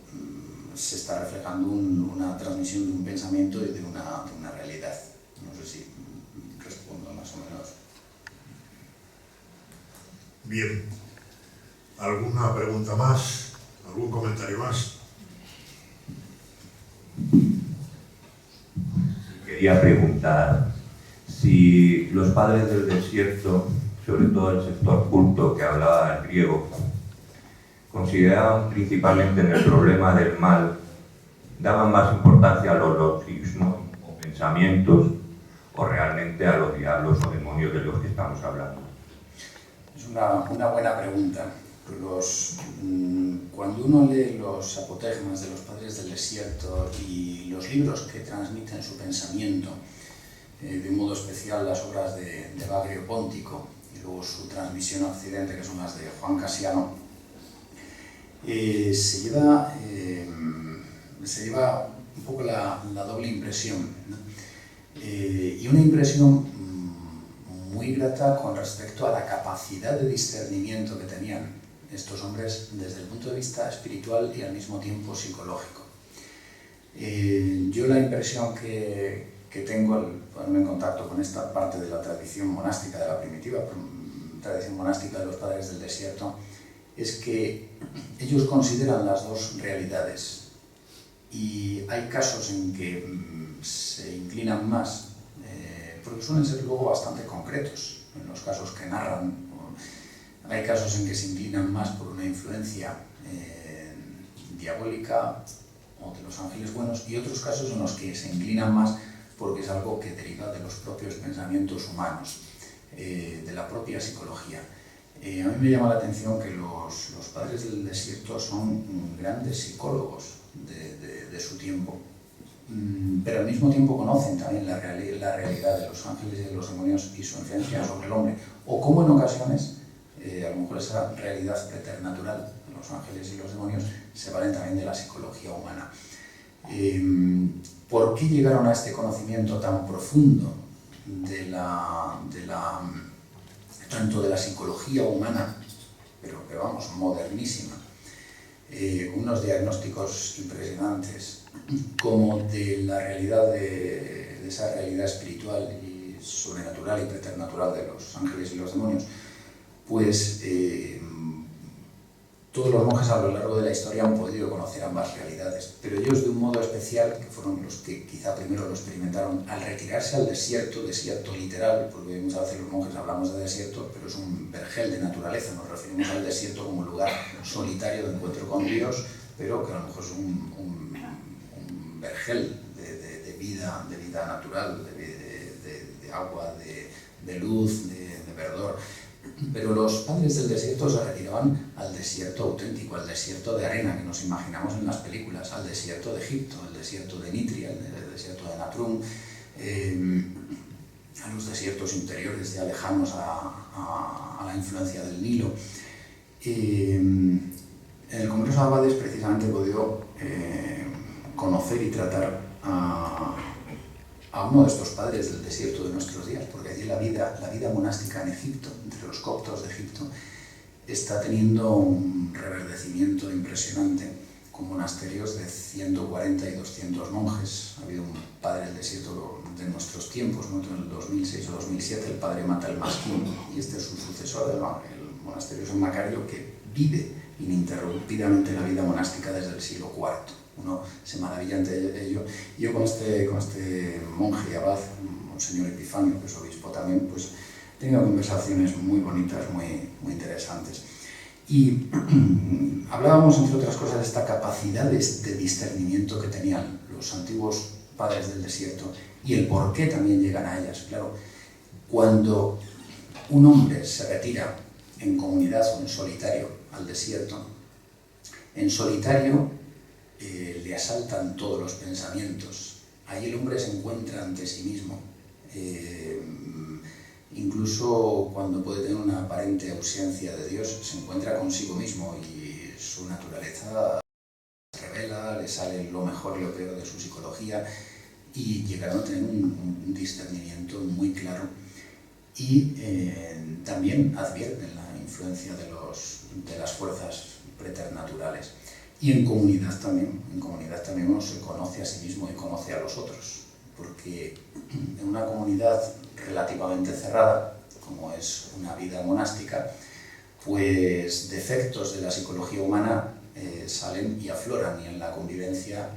se está reflejando una transmisión de un pensamiento y de una realidad. No sé si respondo más o menos. Bien. ¿Alguna pregunta más? ¿Algún comentario más? quería preguntar si los padres del desierto, sobre todo el sector culto que hablaba el griego, consideraban principalmente en el problema del mal, daban más importancia a los logismos o pensamientos o realmente a los diablos o demonios de los que estamos hablando. Es una buena pregunta. Cuando uno lee los apotegmas de los padres del desierto y los libros que transmiten su pensamiento, de un modo especial las obras de Bagrio Póntico y luego su transmisión a Occidente, que son las de Juan Casiano, se lleva un poco la doble impresión, ¿no? Y una impresión muy grata con respecto a la capacidad de discernimiento que tenían estos hombres desde el punto de vista espiritual y al mismo tiempo psicológico. Yo la impresión que tengo al ponerme en contacto con esta parte de la tradición monástica, de la primitiva tradición monástica de los padres del desierto, es que ellos consideran las dos realidades y hay casos en que se inclinan más, porque suelen ser luego bastante concretos en los casos que narran. Hay casos en que se inclinan más por una influencia diabólica o de los ángeles buenos y otros casos en los que se inclinan más porque es algo que deriva de los propios pensamientos humanos, de la propia psicología. A mí me llama la atención que los padres del desierto son grandes psicólogos de su tiempo, pero al mismo tiempo conocen también la realidad de los ángeles y de los demonios y su influencia sobre el hombre, o como en ocasiones a lo mejor esa realidad preternatural, los ángeles y los demonios, se valen también de la psicología humana. ¿Por qué llegaron a este conocimiento tan profundo tanto de la psicología humana, pero vamos, modernísima, unos diagnósticos impresionantes, como de la realidad de esa realidad espiritual y sobrenatural y preternatural de los ángeles y los demonios? Pues todos los monjes a lo largo de la historia han podido conocer ambas realidades, pero ellos de un modo especial, que fueron los que quizá primero lo experimentaron, al retirarse al desierto literal, porque muchas veces los monjes hablamos de desierto, pero es un vergel de naturaleza, nos referimos al desierto como un lugar solitario de encuentro con Dios, pero que a lo mejor es un vergel de vida natural, de agua, de luz, de verdor. Pero los padres del desierto se retiraban al desierto auténtico, al desierto de arena que nos imaginamos en las películas, al desierto de Egipto, al desierto de Nitria, al desierto de Natrum, a los desiertos interiores ya lejanos a la influencia del Nilo. En el Congreso de Abades precisamente he podido conocer y tratar a uno de estos padres del desierto de nuestros días, porque allí la vida monástica en Egipto, entre los coptos de Egipto, está teniendo un reverdecimiento impresionante, con monasterios de 140 y 200 monjes. Ha habido un padre del desierto de nuestros tiempos, ¿no? En el 2006 o 2007, el padre Matalmaskin, y este es su sucesor, el monasterio San Macario, que vive ininterrumpidamente la vida monástica desde el siglo IV. Uno se maravilla ante ello. Y yo con este monje y abad, Monseñor Epifanio, que es obispo también, pues he tenido conversaciones muy bonitas, muy interesantes. Y hablábamos, entre otras cosas, de esta capacidad de discernimiento que tenían los antiguos padres del desierto y el por qué también llegan a ellas. Claro, cuando un hombre se retira en comunidad o en solitario al desierto, en solitario le asaltan todos los pensamientos. Ahí el hombre se encuentra ante sí mismo. Incluso cuando puede tener una aparente ausencia de Dios, se encuentra consigo mismo y su naturaleza se revela, le sale lo mejor y lo peor de su psicología y llegaron a tener un discernimiento muy claro y también advierten la influencia de las fuerzas preternaturales. Y en comunidad también uno se conoce a sí mismo y conoce a los otros, porque en una comunidad relativamente cerrada, como es una vida monástica, pues defectos de la psicología humana salen y afloran, y en la convivencia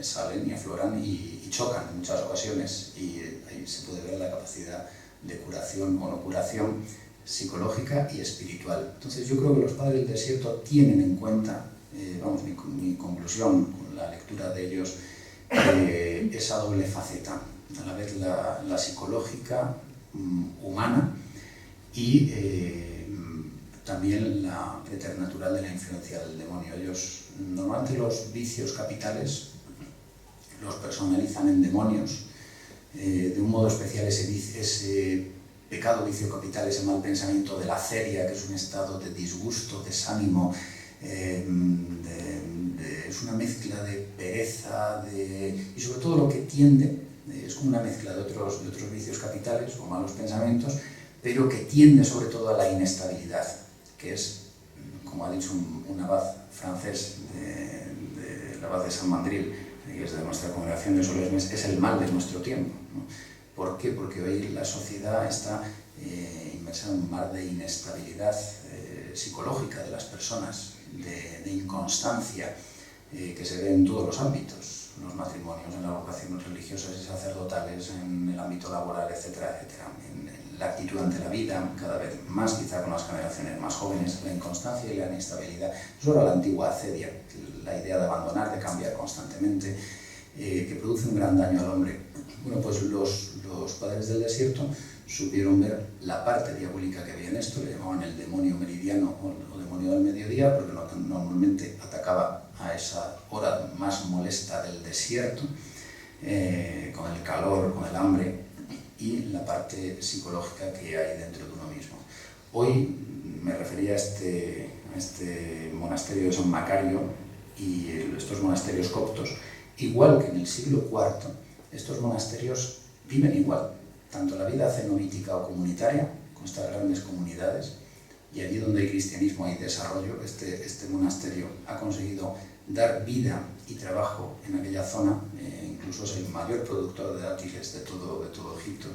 salen y afloran y chocan en muchas ocasiones, y ahí se puede ver la capacidad de curación o no curación psicológica y espiritual. Entonces yo creo que los padres del desierto tienen en cuenta, mi conclusión con la lectura de ellos, esa doble faceta, a la vez la psicológica, humana, y también la preternatural de la influencia del demonio. Ellos, normalmente los vicios capitales los personalizan en demonios, de un modo especial ese pecado, vicio capital, ese mal pensamiento de la aceria, que es un estado de disgusto, desánimo, es una mezcla de pereza, y sobre todo lo que tiende, es como una mezcla de otros vicios capitales o malos pensamientos, pero que tiende sobre todo a la inestabilidad, que es, como ha dicho un abad francés, el abad de San Mandril, que es de nuestra congregación de Solesmes, es el mal de nuestro tiempo, ¿no? ¿Por qué? Porque hoy la sociedad está inmersa en un mar de inestabilidad psicológica de las personas, de inconstancia, que se ve en todos los ámbitos, en los matrimonios, en las vocaciones religiosas y sacerdotales, en el ámbito laboral, etcétera, etcétera. En la actitud ante la vida, cada vez más quizá con las generaciones más jóvenes, la inconstancia y la inestabilidad. Eso era la antigua acedia, la idea de abandonar, de cambiar constantemente, que produce un gran daño al hombre. Bueno, pues los padres del desierto supieron ver la parte diabólica que había en esto, le llamaban el demonio meridiano o demonio del mediodía, porque normalmente atacaba a esa hora más molesta del desierto, con el calor, con el hambre, y la parte psicológica que hay dentro de uno mismo. Hoy me refería a este monasterio de San Macario y estos monasterios coptos, igual que en el siglo IV, estos monasterios viven igual, tanto la vida cenobítica o comunitaria, con estas grandes comunidades, y allí donde hay cristianismo hay desarrollo. Este monasterio ha conseguido dar vida y trabajo en aquella zona, incluso es el mayor productor de dátiles de todo Egipto,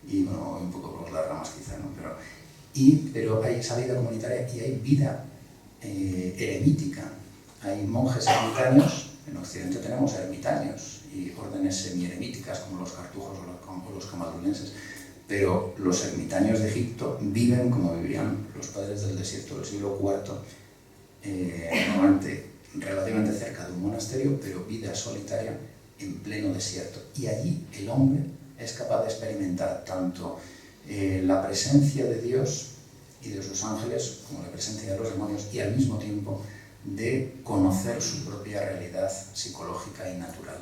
y bueno, un poco por las ramas quizá, ¿no? Pero hay esa vida comunitaria y hay vida eremítica. Hay monjes ermitaños, en Occidente tenemos ermitaños y órdenes semi-eremíticas como los cartujos o los camaldulenses, pero los ermitaños de Egipto viven como vivían los padres del desierto del siglo IV, normalmente relativamente cerca de un monasterio, pero vida solitaria en pleno desierto. Y allí el hombre es capaz de experimentar tanto la presencia de Dios y de sus ángeles como la presencia de los demonios, y al mismo tiempo de conocer su propia realidad psicológica y natural.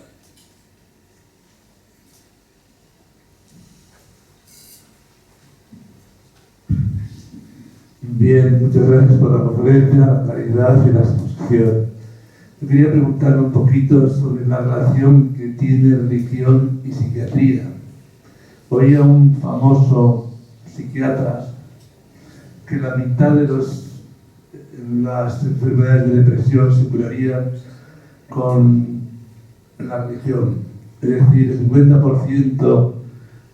Bien, muchas gracias por la conferencia, la claridad y la exposición. Yo quería preguntarle un poquito sobre la relación que tiene religión y psiquiatría. Oí a un famoso psiquiatra que la mitad de las enfermedades de depresión se curarían con la religión. Es decir, el 50%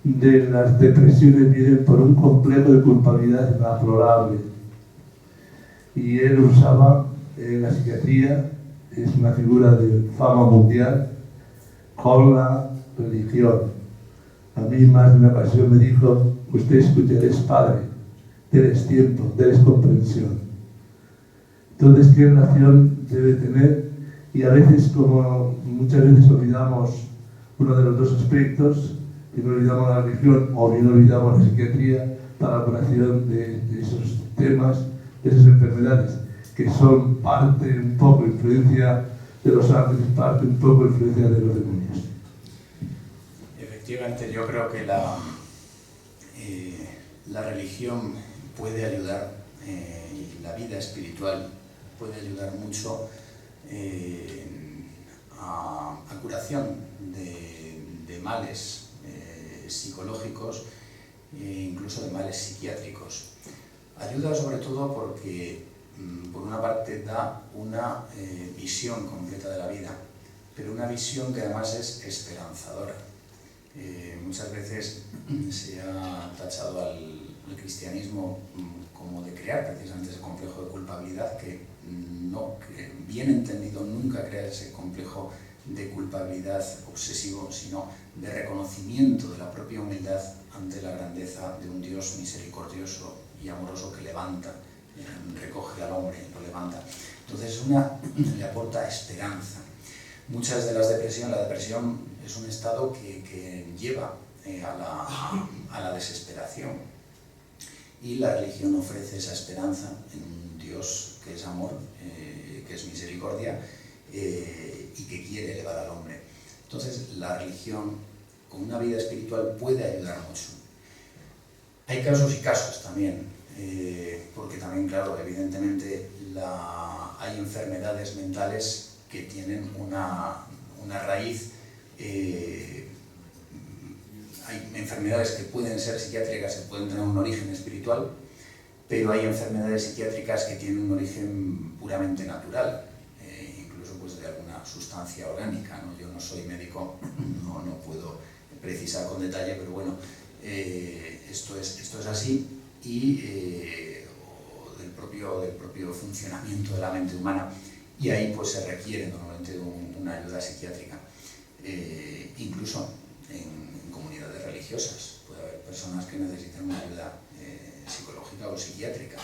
de las depresiones vienen por un complejo de culpabilidad inaflorable. Y él usaba la psiquiatría, es una figura de fama mundial, con la religión. A mí más de una ocasión me dijo: usted escucha, eres padre, eres tiempo, eres comprensión. Entonces, ¿qué relación debe tener? Y a veces, como muchas veces olvidamos uno de los dos aspectos, bien olvidamos la religión o bien olvidamos la psiquiatría para la curación de esos temas, de esas enfermedades, que son parte, un poco, influencia de los ángeles, parte, un poco, influencia de los demonios. Efectivamente, yo creo que la religión puede ayudar, y la vida espiritual puede ayudar mucho a curación de males psicológicos e incluso de males psiquiátricos. Ayuda sobre todo porque, por una parte, da una visión completa de la vida, pero una visión que además es esperanzadora. Muchas veces se ha tachado al cristianismo como de crear precisamente ese complejo de culpabilidad que bien entendido nunca crea ese complejo de culpabilidad obsesivo, sino de reconocimiento de la propia humildad ante la grandeza de un Dios misericordioso y amoroso que levanta, recoge al hombre, lo levanta. Entonces le aporta esperanza. Muchas de las depresiones, la depresión es un estado que lleva a la desesperación, y la religión ofrece esa esperanza en un Dios que es amor, que es misericordia y que quiere elevar al hombre. Entonces la religión con una vida espiritual puede ayudar mucho. Hay casos y casos también, porque también, claro, evidentemente hay enfermedades mentales que tienen una raíz. Hay enfermedades que pueden ser psiquiátricas, que pueden tener un origen espiritual, pero hay enfermedades psiquiátricas que tienen un origen puramente natural, incluso pues de alguna sustancia orgánica, ¿no? Yo no soy médico, no puedo precisar con detalle, pero bueno, esto es así, y del propio funcionamiento de la mente humana, y ahí pues se requiere normalmente una ayuda psiquiátrica, incluso en comunidades religiosas. Puede haber personas que necesitan una ayuda psicológica o psiquiátrica.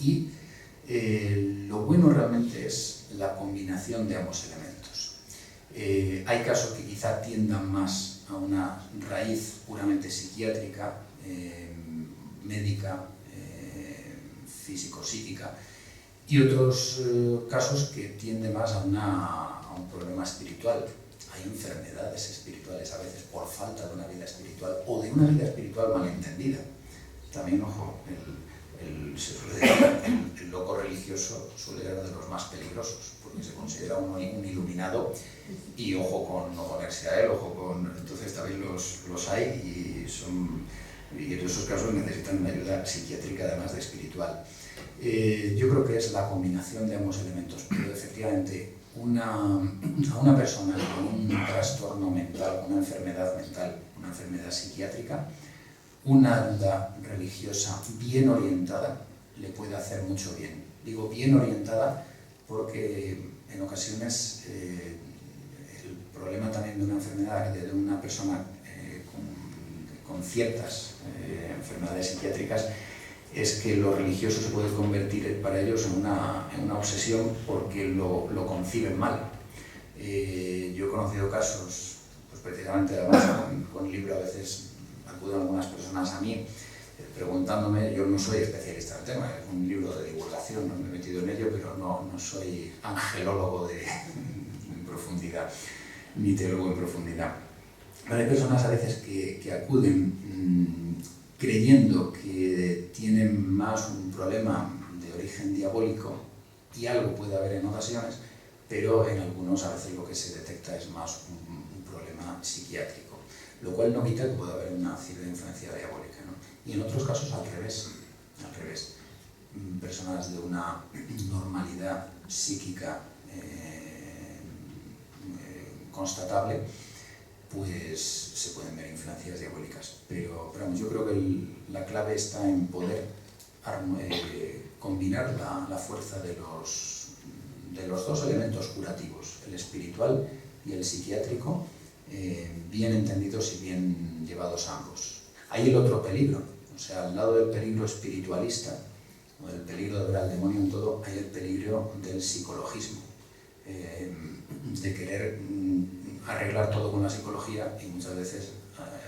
Y lo bueno realmente es la combinación de ambos elementos. Hay casos que quizá tiendan más a una raíz puramente psiquiátrica, médica, físico-psíquica, y otros casos que tienden más a un problema espiritual. Hay enfermedades espirituales a veces por falta de una vida espiritual o de una vida espiritual malentendida. También, ojo, el loco religioso suele ser de los más peligrosos, porque se considera un iluminado, y ojo no ponerse a él, entonces también los hay, y en esos casos necesitan una ayuda psiquiátrica además de espiritual. Yo creo que es la combinación de ambos elementos, pero efectivamente a una persona con un trastorno mental, una enfermedad mental, una enfermedad psiquiátrica, una ayuda religiosa bien orientada le puede hacer mucho bien. Digo bien orientada porque en ocasiones el problema también de una enfermedad, de una persona con ciertas enfermedades psiquiátricas, es que lo religioso se puede convertir para ellos en una obsesión porque lo conciben mal. Yo he conocido casos, pues precisamente además con el libro a veces acuden algunas personas a mí preguntándome. Yo no soy especialista en el tema, es un libro de divulgación, no me he metido en ello, pero no soy angelólogo en profundidad, ni teólogo en profundidad. Pero hay personas a veces que acuden creyendo que tienen más un problema de origen diabólico, y algo puede haber en ocasiones, pero en algunos a veces lo que se detecta es más un problema psiquiátrico, lo cual no quita que pueda haber una cierta influencia diabólica, ¿no? Y en otros casos al revés. Personas de una normalidad psíquica constatable, pues se pueden ver influencias diabólicas. Pero vamos, yo creo que la clave está en poder combinar la fuerza de los dos elementos curativos, el espiritual y el psiquiátrico, bien entendidos y bien llevados ambos. Hay el otro peligro, o sea, al lado del peligro espiritualista, o del peligro de ver al demonio en todo, hay el peligro del psicologismo, de querer arreglar todo con la psicología, y muchas veces,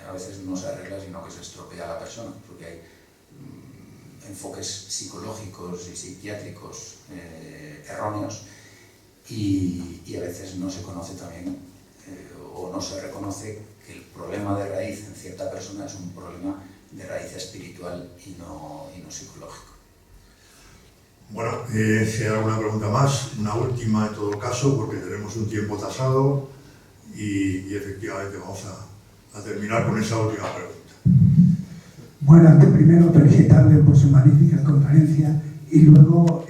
a veces no se arregla, sino que se estropea a la persona, porque hay enfoques psicológicos y psiquiátricos erróneos, y a veces no se conoce también, o no se reconoce que el problema de raíz en cierta persona es un problema de raíz espiritual y no psicológico. Bueno, si hay alguna pregunta más, una última en todo caso, porque tenemos un tiempo tasado, y efectivamente vamos a terminar con esa última pregunta. Bueno, antes primero felicitarle por su magnífica conferencia, y luego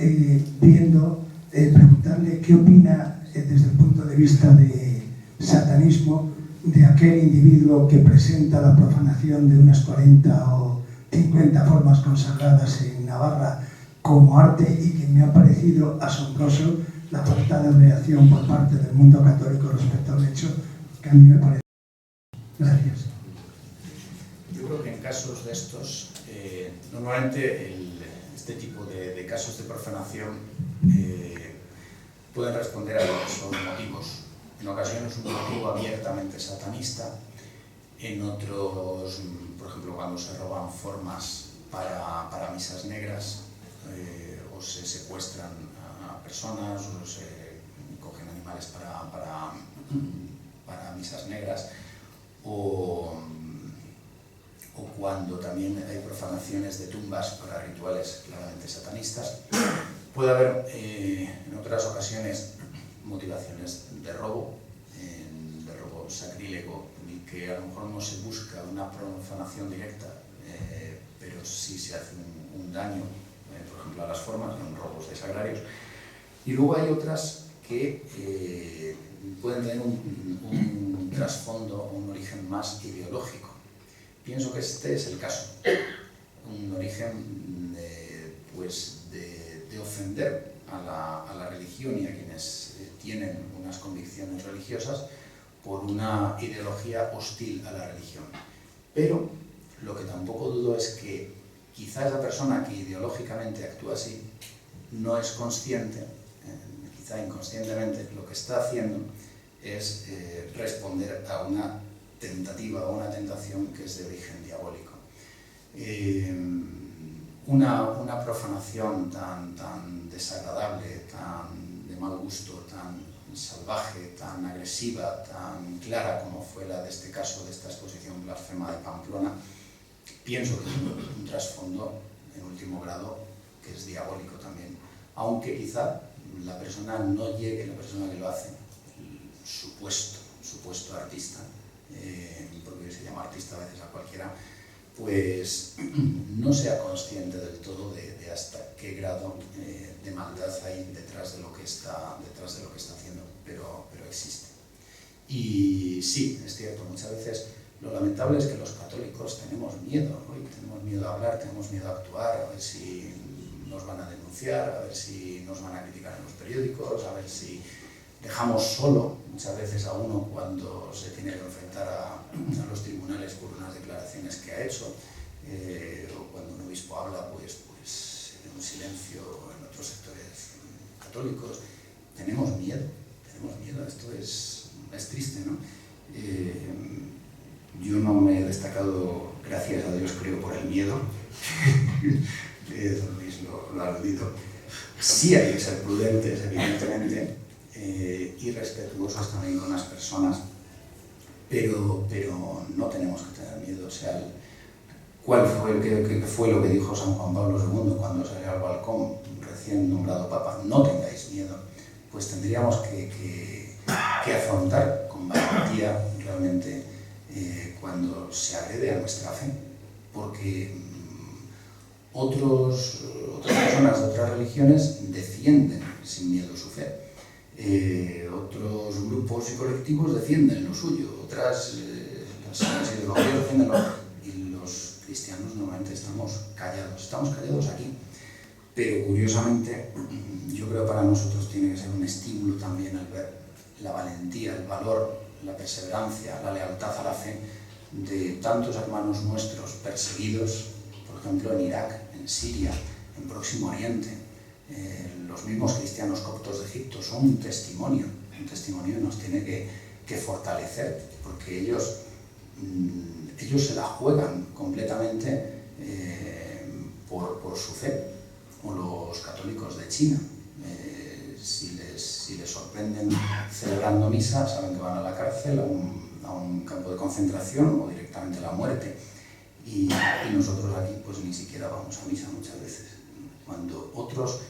preguntarle qué opina desde el punto de vista de satanismo de aquel individuo que presenta la profanación de unas 40 o 50 formas consagradas en Navarra como arte y que me ha parecido asombroso la falta de reacción por parte del mundo católico respecto al hecho, que a mí me parece. Gracias. Yo creo que en casos de estos, normalmente este tipo de casos de profanación pueden responder a lo que son motivos. En ocasiones un motivo abiertamente satanista, en otros, por ejemplo, cuando se roban formas para misas negras, o se secuestran a personas, o se cogen animales para misas negras, o cuando también hay profanaciones de tumbas para rituales claramente satanistas. Puede haber en otras ocasiones motivaciones de robo sacrílego, y que a lo mejor no se busca una profanación directa, pero sí se hace un daño, por ejemplo a las formas, en robos de sagrarios. Y luego hay otras que pueden tener un trasfondo, un origen más ideológico. Pienso que este es el caso, un origen de ofender a la religión y a quienes tienen unas convicciones religiosas por una ideología hostil a la religión. Pero lo que tampoco dudo es que quizás la persona que ideológicamente actúa así no es consciente, quizá inconscientemente, lo que está haciendo es responder a una tentativa o una tentación que es de origen diabólico. Una profanación tan desagradable, tan de mal gusto, tan salvaje, tan agresiva, tan clara como fue la de este caso, de esta exposición blasfema de Pamplona, pienso que tiene un trasfondo en último grado que es diabólico también, aunque quizá la persona no llegue, la persona que lo hace, el supuesto artista, porque se llama artista a veces a cualquiera, pues no sea consciente del todo de hasta qué grado de maldad hay detrás de lo que está haciendo, pero existe. Y sí, es cierto, muchas veces lo lamentable es que los católicos tenemos miedo, ¿no? Tenemos miedo a hablar, tenemos miedo a actuar, a ver si nos van a denunciar, a ver si nos van a criticar en los periódicos, a ver si dejamos solo muchas veces a uno cuando se tiene que enfrentar a los tribunales por unas declaraciones que ha hecho, o cuando un obispo habla, pues en un silencio en otros sectores católicos. Tenemos miedo, esto es triste, ¿no? Yo no me he destacado, gracias a Dios, creo, por el miedo. Don Luis lo ha aludido. Sí hay que ser prudentes, evidentemente, y respetuosos también con las personas, pero no tenemos que tener miedo. O sea, ¿qué fue lo que dijo San Juan Pablo II cuando salió al balcón, recién nombrado Papa? No tengáis miedo. Pues tendríamos que afrontar con valentía realmente cuando se agrede a nuestra fe, porque otras personas de otras religiones defienden sin miedo su fe. Otros grupos y colectivos defienden lo suyo, otras las ideologías defienden lo otro, y los cristianos normalmente estamos callados aquí, pero curiosamente yo creo que para nosotros tiene que ser un estímulo también el ver la valentía, el valor, la perseverancia, la lealtad a la fe de tantos hermanos nuestros perseguidos, por ejemplo en Irak, en Siria, en Próximo Oriente. Los mismos cristianos coptos de Egipto son un testimonio y nos tiene que fortalecer, porque ellos se la juegan completamente por su fe, o los católicos de China. Si les sorprenden celebrando misa, saben que van a la cárcel, a un campo de concentración o directamente a la muerte. Y nosotros aquí pues ni siquiera vamos a misa muchas veces. Cuando otros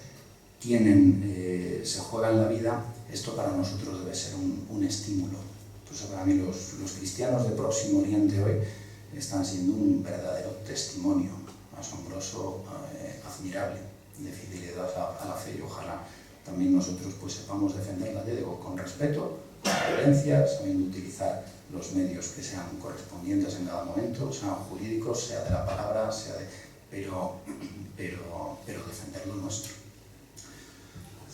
se juegan la vida, esto para nosotros debe ser un estímulo. Entonces para mí los cristianos de Próximo Oriente hoy están siendo un verdadero testimonio asombroso, admirable, de fidelidad a la fe, y ojalá también nosotros pues sepamos defenderla, digo, con respeto, con coherencia, sabiendo utilizar los medios que sean correspondientes en cada momento, sean jurídicos, sea de la palabra, sea de... pero defender lo nuestro.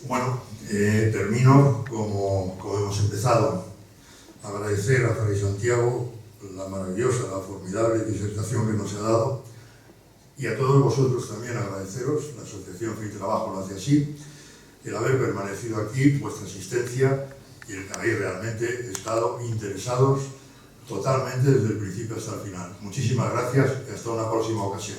Bueno, termino como hemos empezado. Agradecer a Fray Santiago la maravillosa, la formidable disertación que nos ha dado, y a todos vosotros también agradeceros, la Asociación Fe y Trabajo lo hace así, el haber permanecido aquí, vuestra asistencia y el que habéis realmente estado interesados totalmente desde el principio hasta el final. Muchísimas gracias y hasta una próxima ocasión.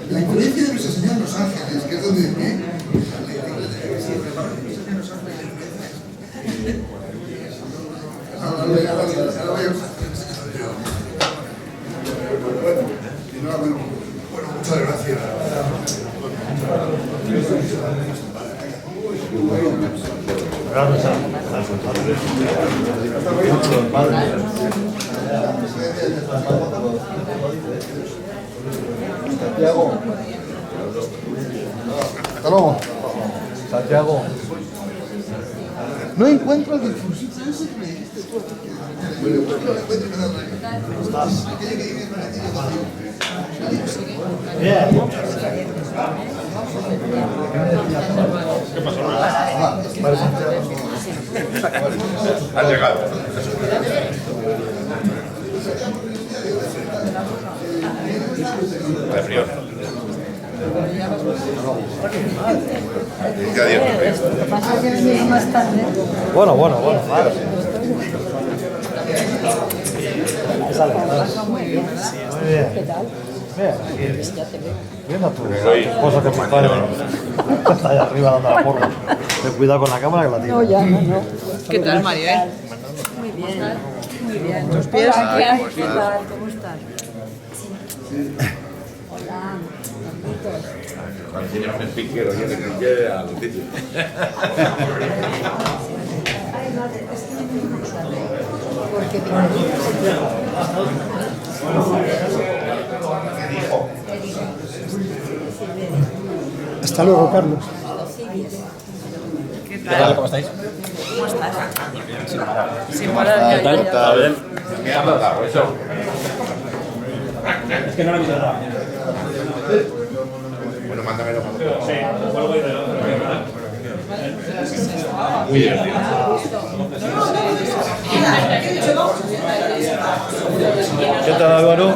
La influencia de Nuestra Señora en Los Ángeles, que es donde... Bueno, muchas gracias. Santiago. Hasta luego. Santiago. No encuentro el discursito ese que me dijiste tú. No lo encuentro y me da rabia. ¿Cómo estás? Bien. ¿Qué pasó? Has llegado. De frío. Bueno, vale. Muy bien. ¿Qué tal? Bien. Viendo a tu esposa que tu padre está allá arriba dando la porra. Ten cuidado con la cámara que la tira. No, ya, no. ¿Qué tal, Maribel? Muy bien. Muy bien. ¿Tus pies? ¿Qué tal? ¿Cómo estás? Hola. Cuando enseñamos el piquero, yo le dije a los títulos. Ay, no, es que no me gusta. Porque Hasta luego, Carlos. ¿Qué tal? ¿Cómo estáis? ¿Cómo estás? Sin parar. ¿Qué tal? ¿Está bien? ¿Qué ha pasado eso? Es que no lo he visto nada. Bueno, mándamelo. Sí, vuelvo y Muy divertido. ¿Qué tal, Álvaro?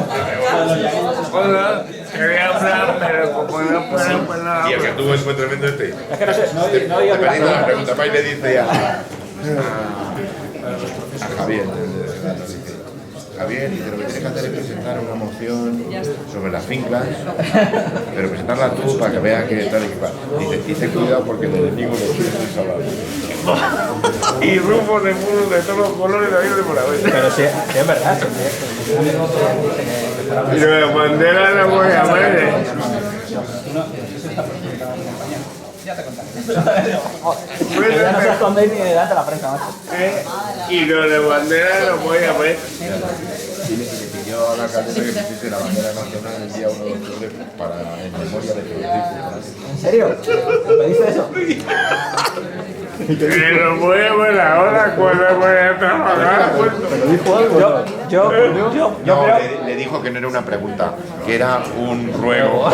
Hola, quería hablar, pero como no puedo, pues nada. Y el que tuvo fue tremendo este. Es que no sé, no Te perdido la pregunta, más le dice a Javier. Javier, dice, lo que tienes que hacer es presentar una moción sobre las fincas, pero presentarla tú para que vea que tal y cual. Dice, ten cuidado porque el enemigo lo tienes muy salado. Y grupos de fútbol de todos los colores de de morado. Pero sí, es verdad. Y lo de bandera no voy a ver. Ya te contaré. Ya no se escondéis ni delante de la prensa, macho. Y lo de bandera no voy a ver. Y le pidió a la alcaldesa que pusiese la bandera nacional el día 1 de octubre en memoria de Federico. ¿En serio? ¿Me dice eso? Que lo voy a ver ahora cuando voy a trabajar. ¿Pero dijo algo? Yo No, creo... le dijo que no era una pregunta, que era un ruego.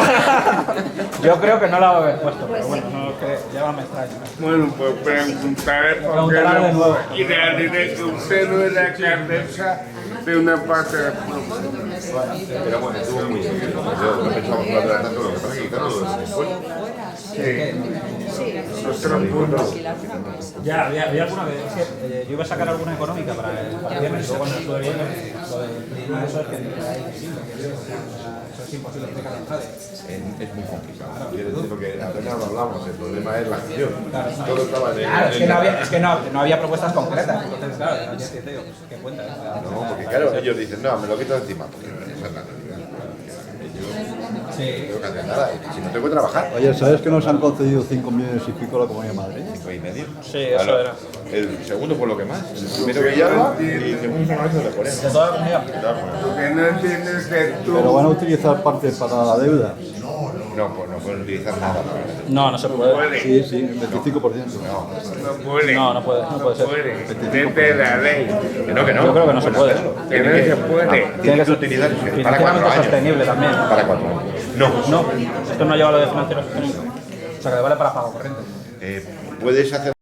Yo creo que no la va a haber puesto, pero bueno, no, que ya me extraña. Bueno, pues preguntaré por qué Preguntará de nuevo. no. Y le diré que usted no es la alcaldesa de una parte del pueblo. Pero bueno, estuvo muy bien. Yo no pensaba que hablar tanto, lo que pasa es que claro, después. Sí. Los 3 puntos. Ya, había alguna vez. yo iba a sacar alguna económica para el viernes, luego cuando estuve viendo, lo del clima, eso es que hay imposible, eso es imposible que es muy complicado. Quiero decir, porque apenas lo hablamos, el problema es la gestión. Claro, todo estaba en claro, es que no había propuestas concretas, entonces claro, ya te digo, pues, ¿qué cuenta? No, porque claro, ellos dicen, no, me lo quitas encima, porque esa es la realidad. Sí. No tengo que hacer nada, y si no tengo que trabajar. Oye, ¿sabes que nos han concedido 5 millones y pico a la Comunidad de Madrid? 5,5. Sí, eso era. El segundo por lo que más. El primero Villalba y el segundo son los de Corea. De toda la comunidad. Porque no entiendes que tú... Pero van a utilizar parte para la deuda. No, pues no pueden utilizar nada. No se puede. Sí, sí, el 25%. No puede. No puede ser. Desde la ley. Que no. Yo creo que no se puede. Que no se puede. Tiene que utilizar para 4 financieramente años. sostenible también. Para 4 años. No. No, esto no lleva lo de financiero sostenible. O sea, que vale para pago corriente. Puedes hacer